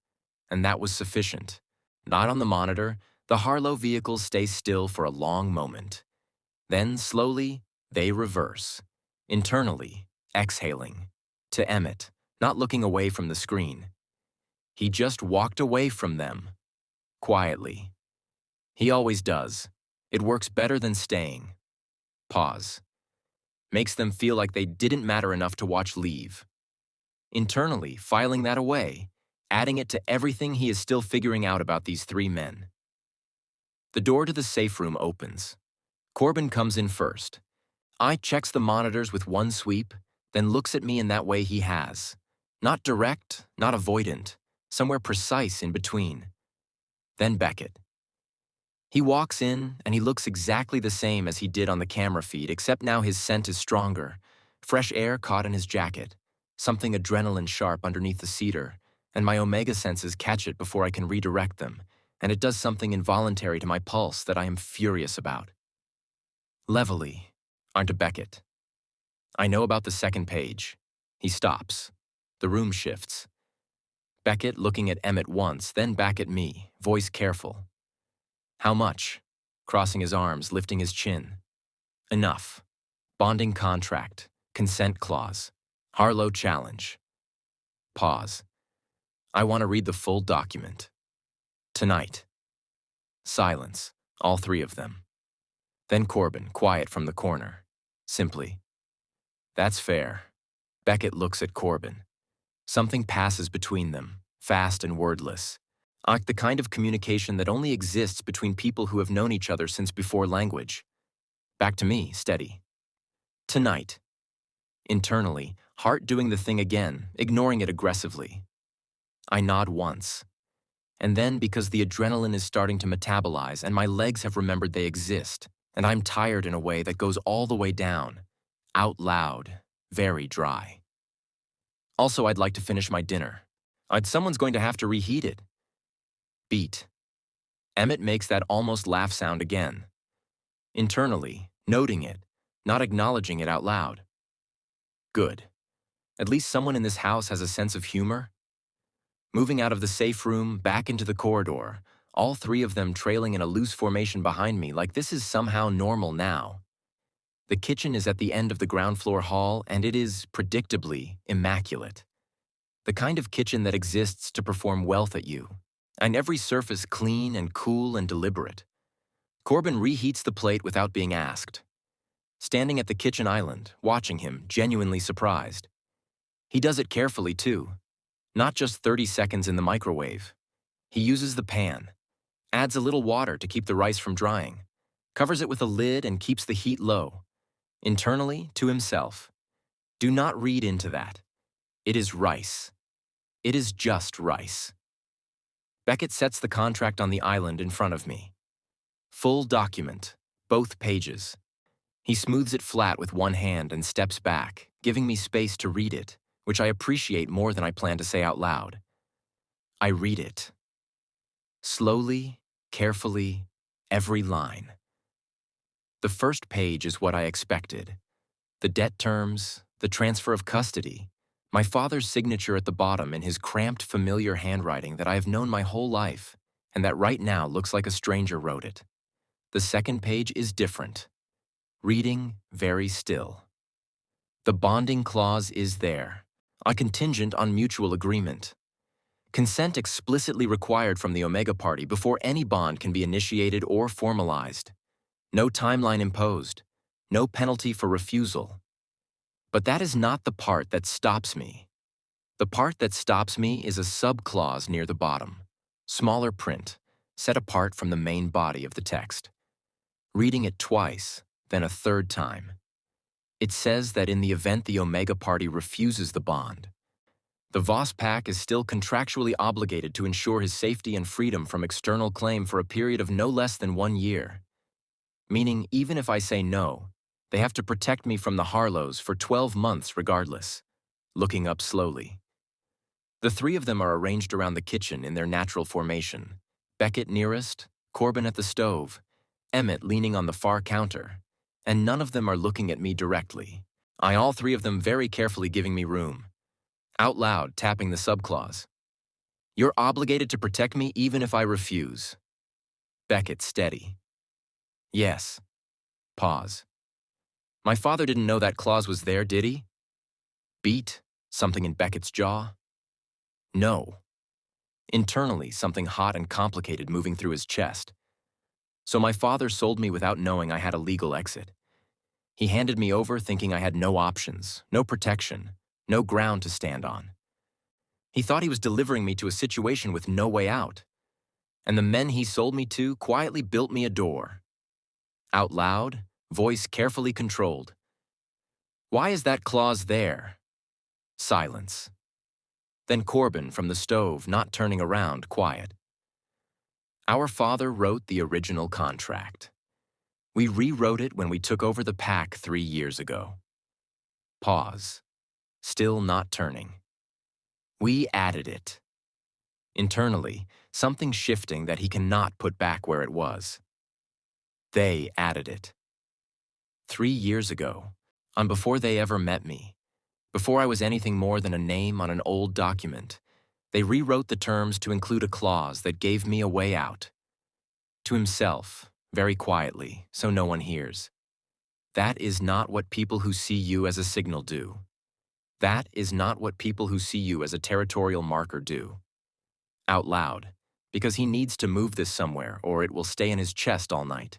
and that was sufficient. Not on the monitor, the Harlo vehicles stay still for a long moment. Then, slowly, they reverse. Internally, exhaling. To Emmett, not looking away from the screen. He just walked away from them. Quietly. He always does. It works better than staying. Pause. Makes them feel like they didn't matter enough to watch leave. Internally, filing that away, adding it to everything he is still figuring out about these three men. The door to the safe room opens. Corbin comes in first. I checks the monitors with one sweep, then looks at me in that way he has. Not direct, not avoidant, somewhere precise in between. Then Beckett. He walks in, and he looks exactly the same as he did on the camera feed, except now his scent is stronger. Fresh air caught in his jacket, something adrenaline sharp underneath the cedar, and my Omega senses catch it before I can redirect them, and it does something involuntary to my pulse that I am furious about. Levelly, onto Beckett. I know about the second page. He stops. The room shifts. Beckett looking at Emmett once, then back at me, voice careful. How much? Crossing his arms, lifting his chin. Enough. Bonding contract. Consent clause. Harlo challenge. Pause. I want to read the full document. Tonight. Silence. All three of them. Then Corbin, quiet from the corner. Simply. That's fair. Beckett looks at Corbin. Something passes between them, fast and wordless. Like the kind of communication that only exists between people who have known each other since before language. Back to me, steady. Tonight. Internally, heart doing the thing again, ignoring it aggressively. I nod once. And then, because the adrenaline is starting to metabolize and my legs have remembered they exist, and I'm tired in a way that goes all the way down, out loud, very dry. Also, I'd like to finish my dinner. Someone's going to have to reheat it. Beat. Emmett makes that almost laugh sound again. Internally, noting it, not acknowledging it out loud. Good. At least someone in this house has a sense of humor. Moving out of the safe room, back into the corridor, all three of them trailing in a loose formation behind me like this is somehow normal now. The kitchen is at the end of the ground floor hall, and it is, predictably, immaculate. The kind of kitchen that exists to perform wealth at you, and every surface clean and cool and deliberate. Corbin reheats the plate without being asked. Standing at the kitchen island, watching him, genuinely surprised. He does it carefully, too. Not just 30 seconds in the microwave. He uses the pan, adds a little water to keep the rice from drying, covers it with a lid and keeps the heat low. Internally, to himself. Do not read into that. It is rice. It is just rice. Beckett sets the contract on the island in front of me. Full document, both pages. He smooths it flat with one hand and steps back, giving me space to read it, which I appreciate more than I plan to say out loud. I read it. Slowly, carefully, every line. The first page is what I expected. The debt terms, the transfer of custody, my father's signature at the bottom in his cramped, familiar handwriting that I have known my whole life, and that right now looks like a stranger wrote it. The second page is different. Reading very still. The bonding clause is there, a contingent on mutual agreement. Consent explicitly required from the Omega Party before any bond can be initiated or formalized. No timeline imposed. No penalty for refusal. But that is not the part that stops me. The part that stops me is a sub-clause near the bottom, smaller print, set apart from the main body of the text. Reading it twice, then a third time. It says that in the event the Omega Party refuses the bond, the Voss pack is still contractually obligated to ensure his safety and freedom from external claim for a period of no less than 1 year. Meaning, even if I say no, they have to protect me from the Harlos for 12 months regardless. Looking up slowly. The three of them are arranged around the kitchen in their natural formation. Beckett nearest, Corbin at the stove, Emmett leaning on the far counter, and none of them are looking at me directly. All three of them very carefully giving me room. Out loud, tapping the subclause. You're obligated to protect me even if I refuse. Beckett, steady. Yes. Pause. My father didn't know that clause was there, did he? Beat? Something in Beckett's jaw? No. Internally, something hot and complicated moving through his chest. So my father sold me without knowing I had a legal exit. He handed me over thinking I had no options, no protection, no ground to stand on. He thought he was delivering me to a situation with no way out. And the men he sold me to quietly built me a door. Out loud, voice carefully controlled. Why is that clause there? Silence. Then Corbin from the stove, not turning around, quiet. Our father wrote the original contract. We rewrote it when we took over the pack 3 years ago. Pause. Still not turning. We added it. Internally, something shifting that he cannot put back where it was. They added it. 3 years ago, on before they ever met me, before I was anything more than a name on an old document, they rewrote the terms to include a clause that gave me a way out. To himself, very quietly, so no one hears. That is not what people who see you as a signal do. That is not what people who see you as a territorial marker do. Out loud, because he needs to move this somewhere or it will stay in his chest all night.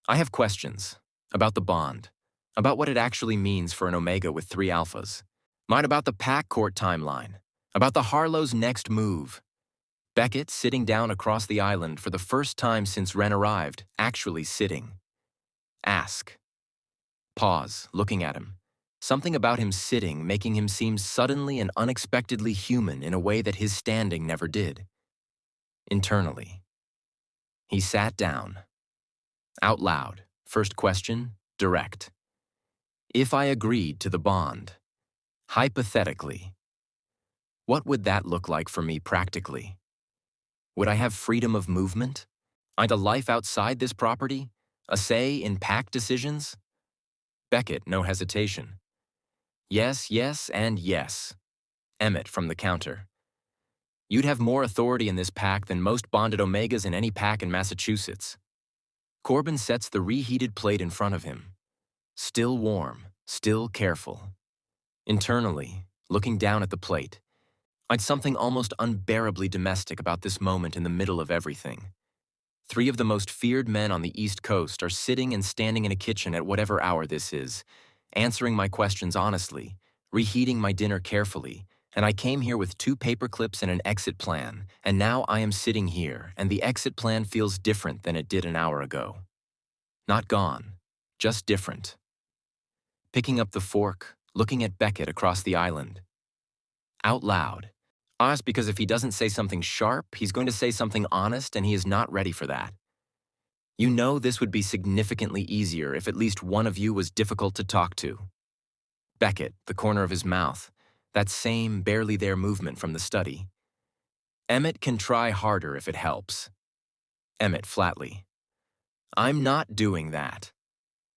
I have questions about the bond, about what it actually means for an Omega with 3 alphas, mine about the pack court timeline, about the Harlo's next move. Beckett sitting down across the island for the first time since Wren arrived, actually sitting. Ask. Pause, looking at him. Something about him sitting making him seem suddenly and unexpectedly human in a way that his standing never did. Internally. He sat down. Out loud, first question, direct. If I agreed to the bond, hypothetically, what would that look like for me practically? Would I have freedom of movement? I'd a life outside this property? A say in pack decisions? Beckett, no hesitation. Yes, yes, and yes. Emmett from the counter. You'd have more authority in this pack than most bonded Omegas in any pack in Massachusetts. Corbin sets the reheated plate in front of him. Still warm, still careful. Internally, looking down at the plate, I'd something almost unbearably domestic about this moment in the middle of everything. 3 of the most feared men on the East Coast are sitting and standing in a kitchen at whatever hour this is, answering my questions honestly, reheating my dinner carefully, and I came here with 2 paper clips and an exit plan, and now I am sitting here, and the exit plan feels different than it did an hour ago. Not gone, just different. Picking up the fork, looking at Beckett across the island. Out loud. Honest because if he doesn't say something sharp, he's going to say something honest, and he is not ready for that. You know this would be significantly easier if at least one of you was difficult to talk to. Beckett, the corner of his mouth, that same barely there movement from the study. Emmett can try harder if it helps. Emmett flatly. I'm not doing that.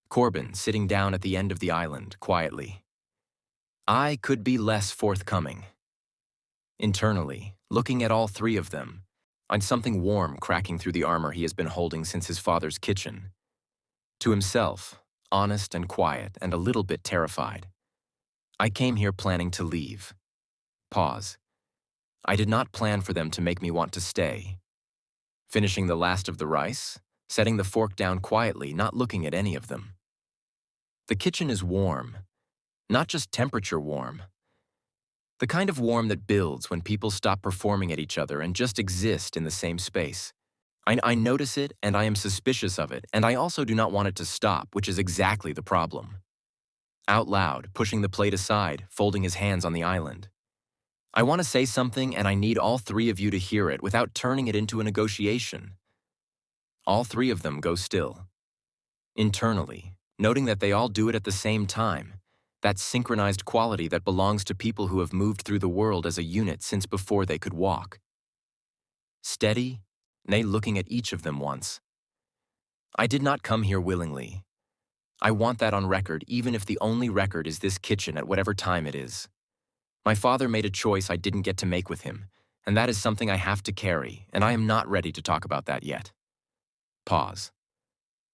Corbin sitting down at the end of the island, quietly. I could be less forthcoming. Internally, looking at all 3 of them, I'd something warm cracking through the armor he has been holding since his father's kitchen. To himself, honest and quiet and a little bit terrified. I came here planning to leave. Pause. I did not plan for them to make me want to stay. Finishing the last of the rice, setting the fork down quietly, not looking at any of them. The kitchen is warm, not just temperature warm. The kind of warm that builds when people stop performing at each other and just exist in the same space. I notice it and I am suspicious of it, and I also do not want it to stop, which is exactly the problem. Out loud, pushing the plate aside, folding his hands on the island. I want to say something and I need all 3 of you to hear it without turning it into a negotiation. All 3 of them go still. Internally, noting that they all do it at the same time, that synchronized quality that belongs to people who have moved through the world as a unit since before they could walk. Steady, nay looking at each of them once. I did not come here willingly. I want that on record even if the only record is this kitchen at whatever time it is. My father made a choice I didn't get to make with him, and that is something I have to carry, and I am not ready to talk about that yet. Pause.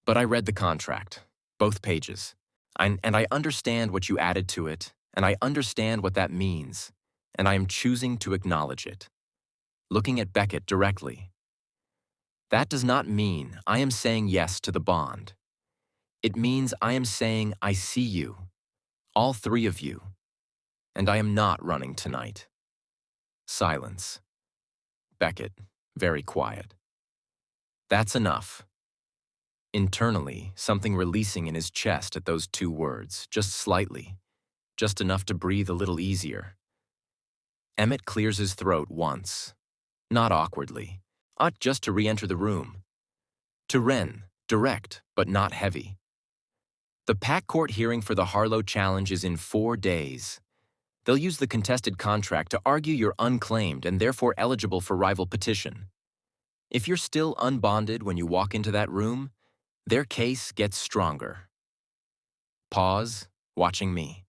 But I read the contract, both pages, and I understand what you added to it, and I understand what that means, and I am choosing to acknowledge it. Looking at Beckett directly. That does not mean I am saying yes to the bond. It means I am saying I see you, all three of you, and I am not running tonight. Silence. Beckett, very quiet. That's enough. Internally, something releasing in his chest at those two words, just slightly, just enough to breathe a little easier. Emmett clears his throat once, not awkwardly, ought just to re-enter the room. To Wren, direct, but not heavy. The pack court hearing for the Harlo challenge is in 4 days. They'll use the contested contract to argue you're unclaimed and therefore eligible for rival petition. If you're still unbonded when you walk into that room, their case gets stronger. Pause, watching me.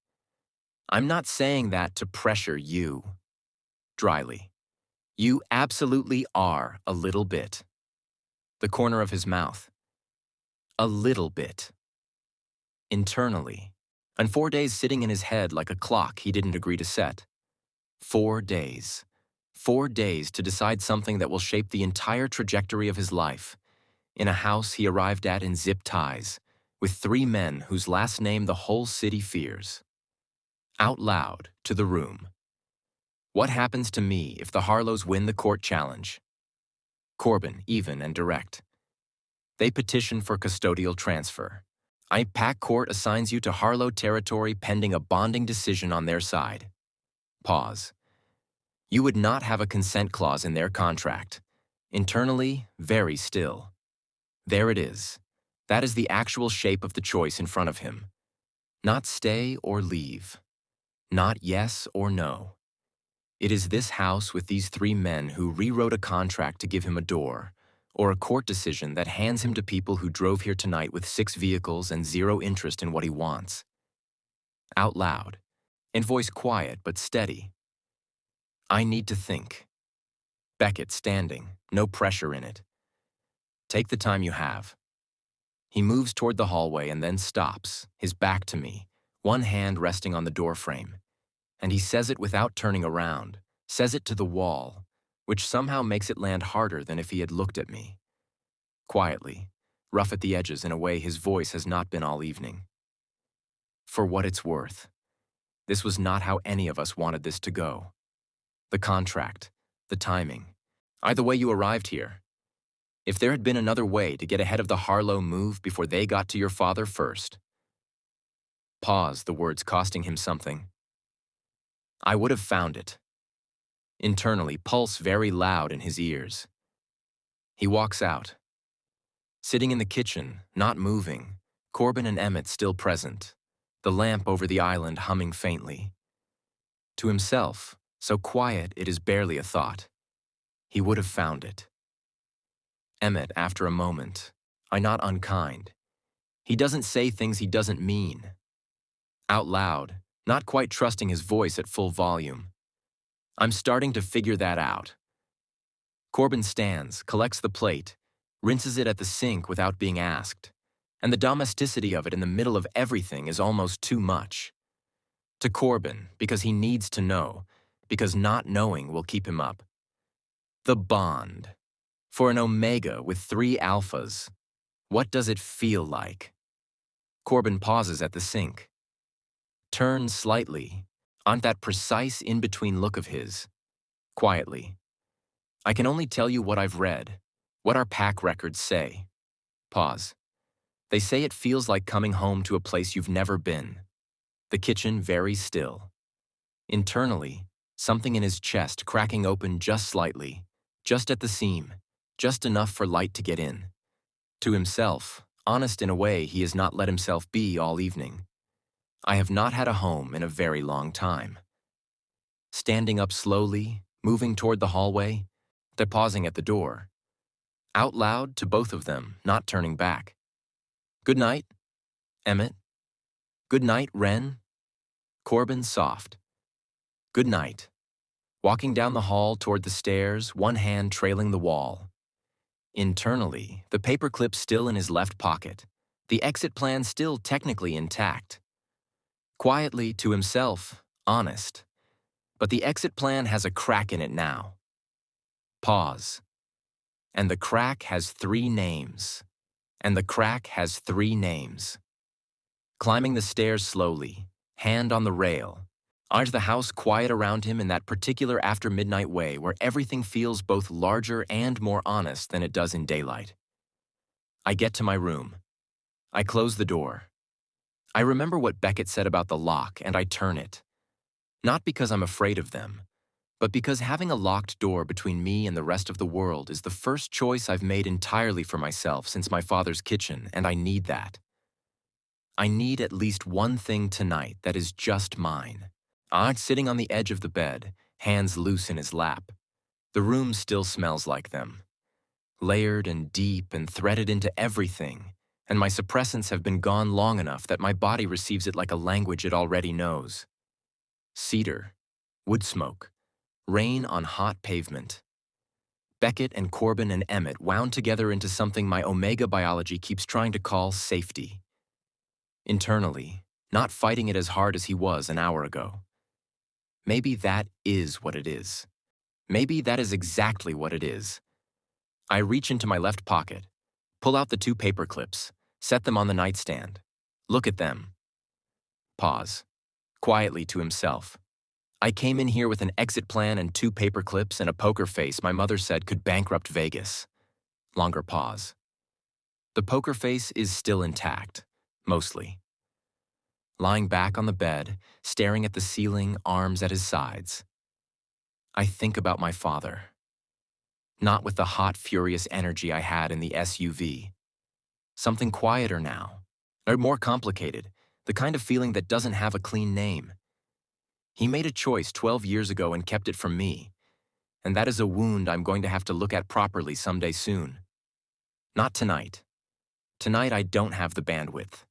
I'm not saying that to pressure you. Dryly. You absolutely are a little bit. The corner of his mouth. A little bit. Internally. And 4 days sitting in his head like a clock he didn't agree to set. 4 days. 4 days to decide something that will shape the entire trajectory of his life. In a house he arrived at in zip ties, with 3 men whose last name the whole city fears. Out loud, to the room. What happens to me if the Harlos win the court challenge? Corbin, even and direct. They petition for custodial transfer. Pack court assigns you to Harlo territory pending a bonding decision on their side. Pause. You would not have a consent clause in their contract. Internally, very still. There it is. That is the actual shape of the choice in front of him. Not stay or leave. Not yes or no. It is this house with these 3 men who rewrote a contract to give him a door, or a court decision that hands him to people who drove here tonight with 6 vehicles and 0 interest in what he wants. Out loud, in voice quiet but steady. I need to think. Beckett standing, no pressure in it. Take the time you have. He moves toward the hallway and then stops, his back to me, one hand resting on the doorframe. And he says it without turning around, says it to the wall, which somehow makes it land harder than if he had looked at me. Quietly, rough at the edges in a way his voice has not been all evening. For what it's worth, this was not how any of us wanted this to go. The contract, the timing, either way you arrived here. If there had been another way to get ahead of the Harlo move before they got to your father first. Pause, the words costing him something. I would have found it. Internally, pulse very loud in his ears. He walks out. Sitting in the kitchen, not moving, Corbin and Emmett still present, the lamp over the island humming faintly. To himself, so quiet it is barely a thought. He would have found it. Emmett, after a moment, I not unkind. He doesn't say things he doesn't mean. Out loud, not quite trusting his voice at full volume. I'm starting to figure that out. Corbin stands, collects the plate, rinses it at the sink without being asked, and the domesticity of it in the middle of everything is almost too much. To Corbin, because he needs to know, because not knowing will keep him up. The bond. For an Omega with 3 alphas, what does it feel like? Corbin pauses at the sink. Turns slightly, on that precise in-between look of his. Quietly. I can only tell you what I've read, what our pack records say. Pause. They say it feels like coming home to a place you've never been. The kitchen very still. Internally, something in his chest cracking open just slightly, just at the seam, just enough for light to get in. To himself, honest in a way he has not let himself be all evening. I have not had a home in a very long time. Standing up slowly, moving toward the hallway, they're pausing at the door. Out loud to both of them, not turning back. Good night, Emmett. Good night, Wren. Corbin soft. Good night. walking down the hall toward the stairs, one hand trailing the wall. Internally, the paperclip still in his left pocket, the exit plan still technically intact. Quietly, to himself, honest. But the exit plan has a crack in it now. Pause. And the crack has 3 names. And the crack has 3 names. Climbing the stairs slowly, hand on the rail, eyes the house quiet around him in that particular after-midnight way where everything feels both larger and more honest than it does in daylight. I get to my room. I close the door. I remember what Beckett said about the lock, and I turn it. Not because I'm afraid of them, but because having a locked door between me and the rest of the world is the first choice I've made entirely for myself since my father's kitchen, and I need that. I need at least one thing tonight that is just mine. I'm sitting on the edge of the bed, hands loose in his lap. The room still smells like them. Layered and deep and threaded into everything, and my suppressants have been gone long enough that my body receives it like a language it already knows. Cedar, wood smoke, rain on hot pavement. Beckett and Corbin and Emmett wound together into something my Omega biology keeps trying to call safety. Internally, not fighting it as hard as he was an hour ago. Maybe that is what it is. Maybe that is exactly what it is. I reach into my left pocket, pull out the 2 paper clips, set them on the nightstand. Look at them. Pause. Quietly to himself. I came in here with an exit plan and 2 paper clips and a poker face my mother said could bankrupt Vegas. Longer pause. The poker face is still intact, mostly. Lying back on the bed, staring at the ceiling, arms at his sides. I think about my father. Not with the hot, furious energy I had in the SUV. Something quieter now, or more complicated, the kind of feeling that doesn't have a clean name. He made a choice 12 years ago and kept it from me, and that is a wound I'm going to have to look at properly someday soon. Not tonight. Tonight I don't have the bandwidth.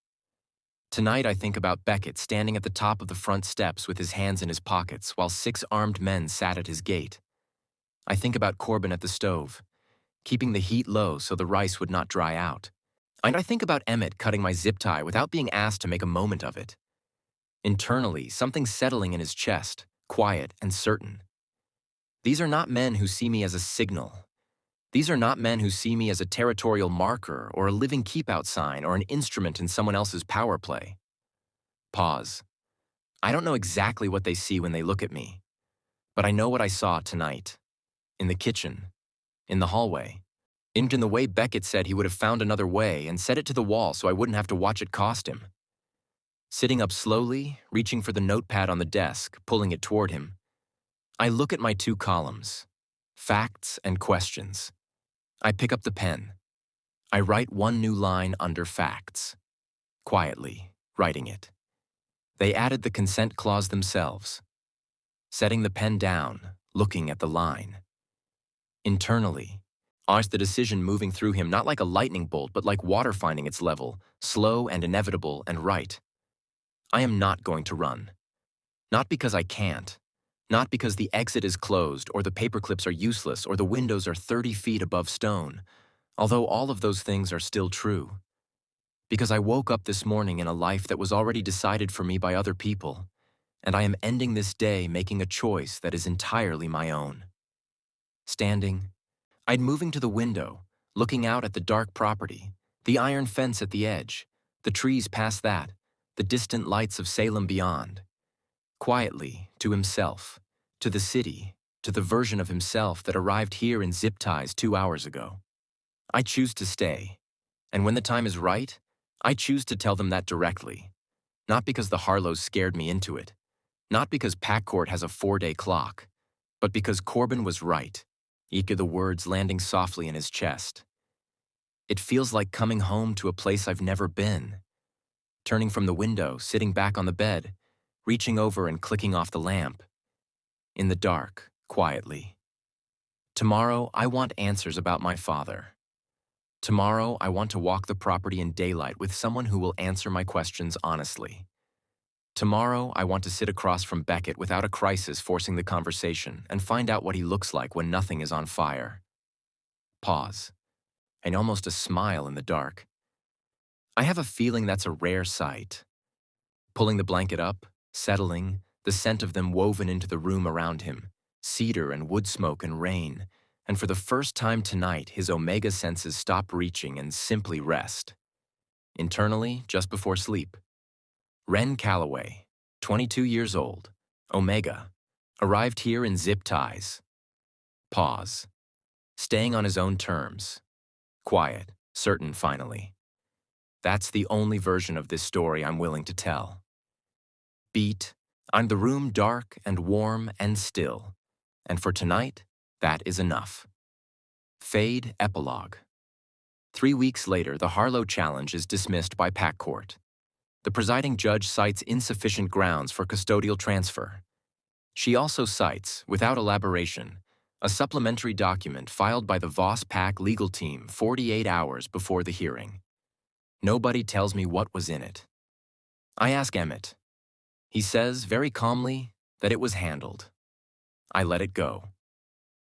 Tonight I think about Beckett standing at the top of the front steps with his hands in his pockets while 6 armed men sat at his gate. I think about Corbin at the stove, keeping the heat low so the rice would not dry out. And I think about Emmett cutting my zip tie without being asked to make a moment of it. Internally, something settling in his chest, quiet and certain. These are not men who see me as a signal. These are not men who see me as a territorial marker or a living keep-out sign or an instrument in someone else's power play. Pause. I don't know exactly what they see when they look at me, but I know what I saw tonight. In the kitchen, in the hallway, in the way Beckett said he would have found another way and set it to the wall so I wouldn't have to watch it cost him. Sitting up slowly, reaching for the notepad on the desk, pulling it toward him, I look at my 2 columns, facts and questions. I pick up the pen. I write 1 new line under facts. Quietly, writing it. They added the consent clause themselves. Setting the pen down, looking at the line. Internally, arched the decision moving through him not like a lightning bolt but like water finding its level, slow and inevitable and right. I am not going to run. Not because I can't. Not because the exit is closed or the paperclips are useless or the windows are 30 feet above stone, although all of those things are still true. Because I woke up this morning in a life that was already decided for me by other people, and I am ending this day making a choice that is entirely my own. Standing, I'd moving to the window, looking out at the dark property, the iron fence at the edge, the trees past that, the distant lights of Salem beyond. Quietly, to himself, to the city, to the version of himself that arrived here in zip ties 2 hours ago. I choose to stay, and when the time is right, I choose to tell them that directly. Not because the Harlos scared me into it, not because Packcourt has a 4-day clock, but because Corbin was right, each of the words landing softly in his chest. It feels like coming home to a place I've never been. Turning from the window, sitting back on the bed, reaching over and clicking off the lamp. In the dark, quietly. Tomorrow, I want answers about my father. Tomorrow, I want to walk the property in daylight with someone who will answer my questions honestly. Tomorrow, I want to sit across from Beckett without a crisis forcing the conversation and find out what he looks like when nothing is on fire. Pause, and almost a smile in the dark. I have a feeling that's a rare sight. Pulling the blanket up, settling, the scent of them woven into the room around him, cedar and wood smoke and rain, and for the first time tonight, his Omega senses stop reaching and simply rest. Internally, just before sleep, Wren Calloway, 22 years old, Omega, arrived here in zip ties. Pause. Staying on his own terms. Quiet, certain finally. That's the only version of this story I'm willing to tell. Beat, I'm the room dark and warm and still, and for tonight, that is enough. Fade Epilogue. 3 weeks later, the Harlo challenge is dismissed by Pack Court. The presiding judge cites insufficient grounds for custodial transfer. She also cites, without elaboration, a supplementary document filed by the Voss Pack legal team 48 hours before the hearing. Nobody tells me what was in it. I ask Emmett. He says, very calmly, that it was handled. I let it go.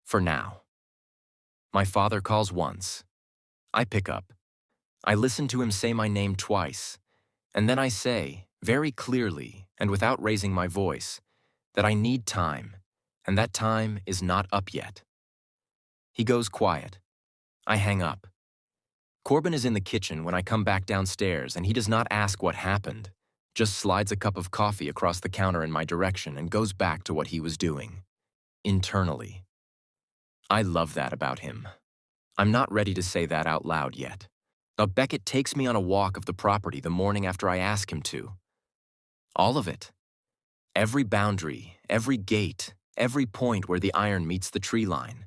For now. My father calls once. I pick up. I listen to him say my name twice, and then I say, very clearly and without raising my voice, that I need time, and that time is not up yet. He goes quiet. I hang up. Corbin is in the kitchen when I come back downstairs, and he does not ask what happened, just slides a cup of coffee across the counter in my direction and goes back to what he was doing. Internally. I love that about him. I'm not ready to say that out loud yet. Beckett takes me on a walk of the property the morning after I ask him to. All of it. Every boundary, every gate, every point where the iron meets the tree line.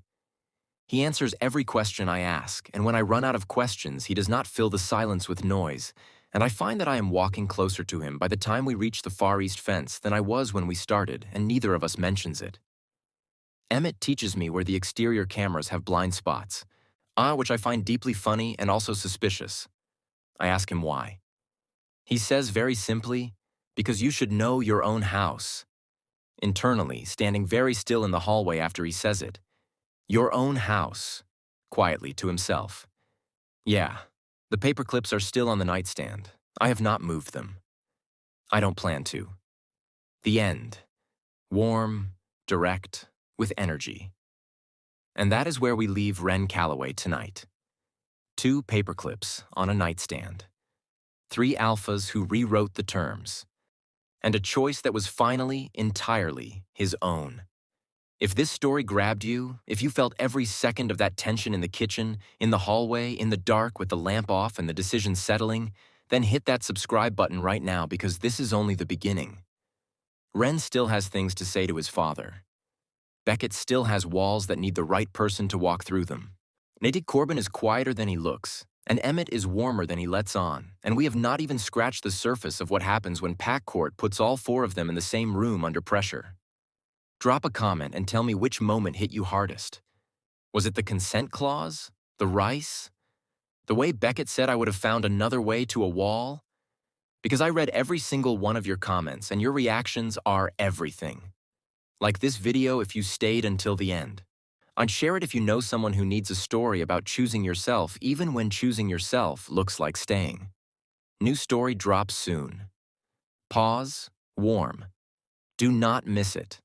He answers every question I ask, and when I run out of questions, he does not fill the silence with noise, and I find that I am walking closer to him by the time we reach the far east fence than I was when we started, and neither of us mentions it. Emmett teaches me where the exterior cameras have blind spots, which I find deeply funny and also suspicious. I ask him why. He says very simply, because you should know your own house. Internally, standing very still in the hallway after he says it. Your own house, quietly to himself. Yeah, the paper clips are still on the nightstand. I have not moved them. I don't plan to. The end. Warm, direct, with energy. And that is where we leave Wren Calloway tonight. 2 paper clips on a nightstand. 3 alphas who rewrote the terms. And a choice that was finally, entirely, his own. If this story grabbed you, if you felt every second of that tension in the kitchen, in the hallway, in the dark with the lamp off and the decision settling, then hit that subscribe button right now because this is only the beginning. Wren still has things to say to his father. Beckett still has walls that need the right person to walk through them. Corbin is quieter than he looks, and Emmett is warmer than he lets on, and we have not even scratched the surface of what happens when Pack Court puts all 4 of them in the same room under pressure. Drop a comment and tell me which moment hit you hardest. Was it the consent clause? The rice? The way Beckett said I would have found another way to a wall? Because I read every single one of your comments and your reactions are everything. Like this video if you stayed until the end. I'd share it if you know someone who needs a story about choosing yourself even when choosing yourself looks like staying. New story drops soon. Pause, warm. Do not miss it.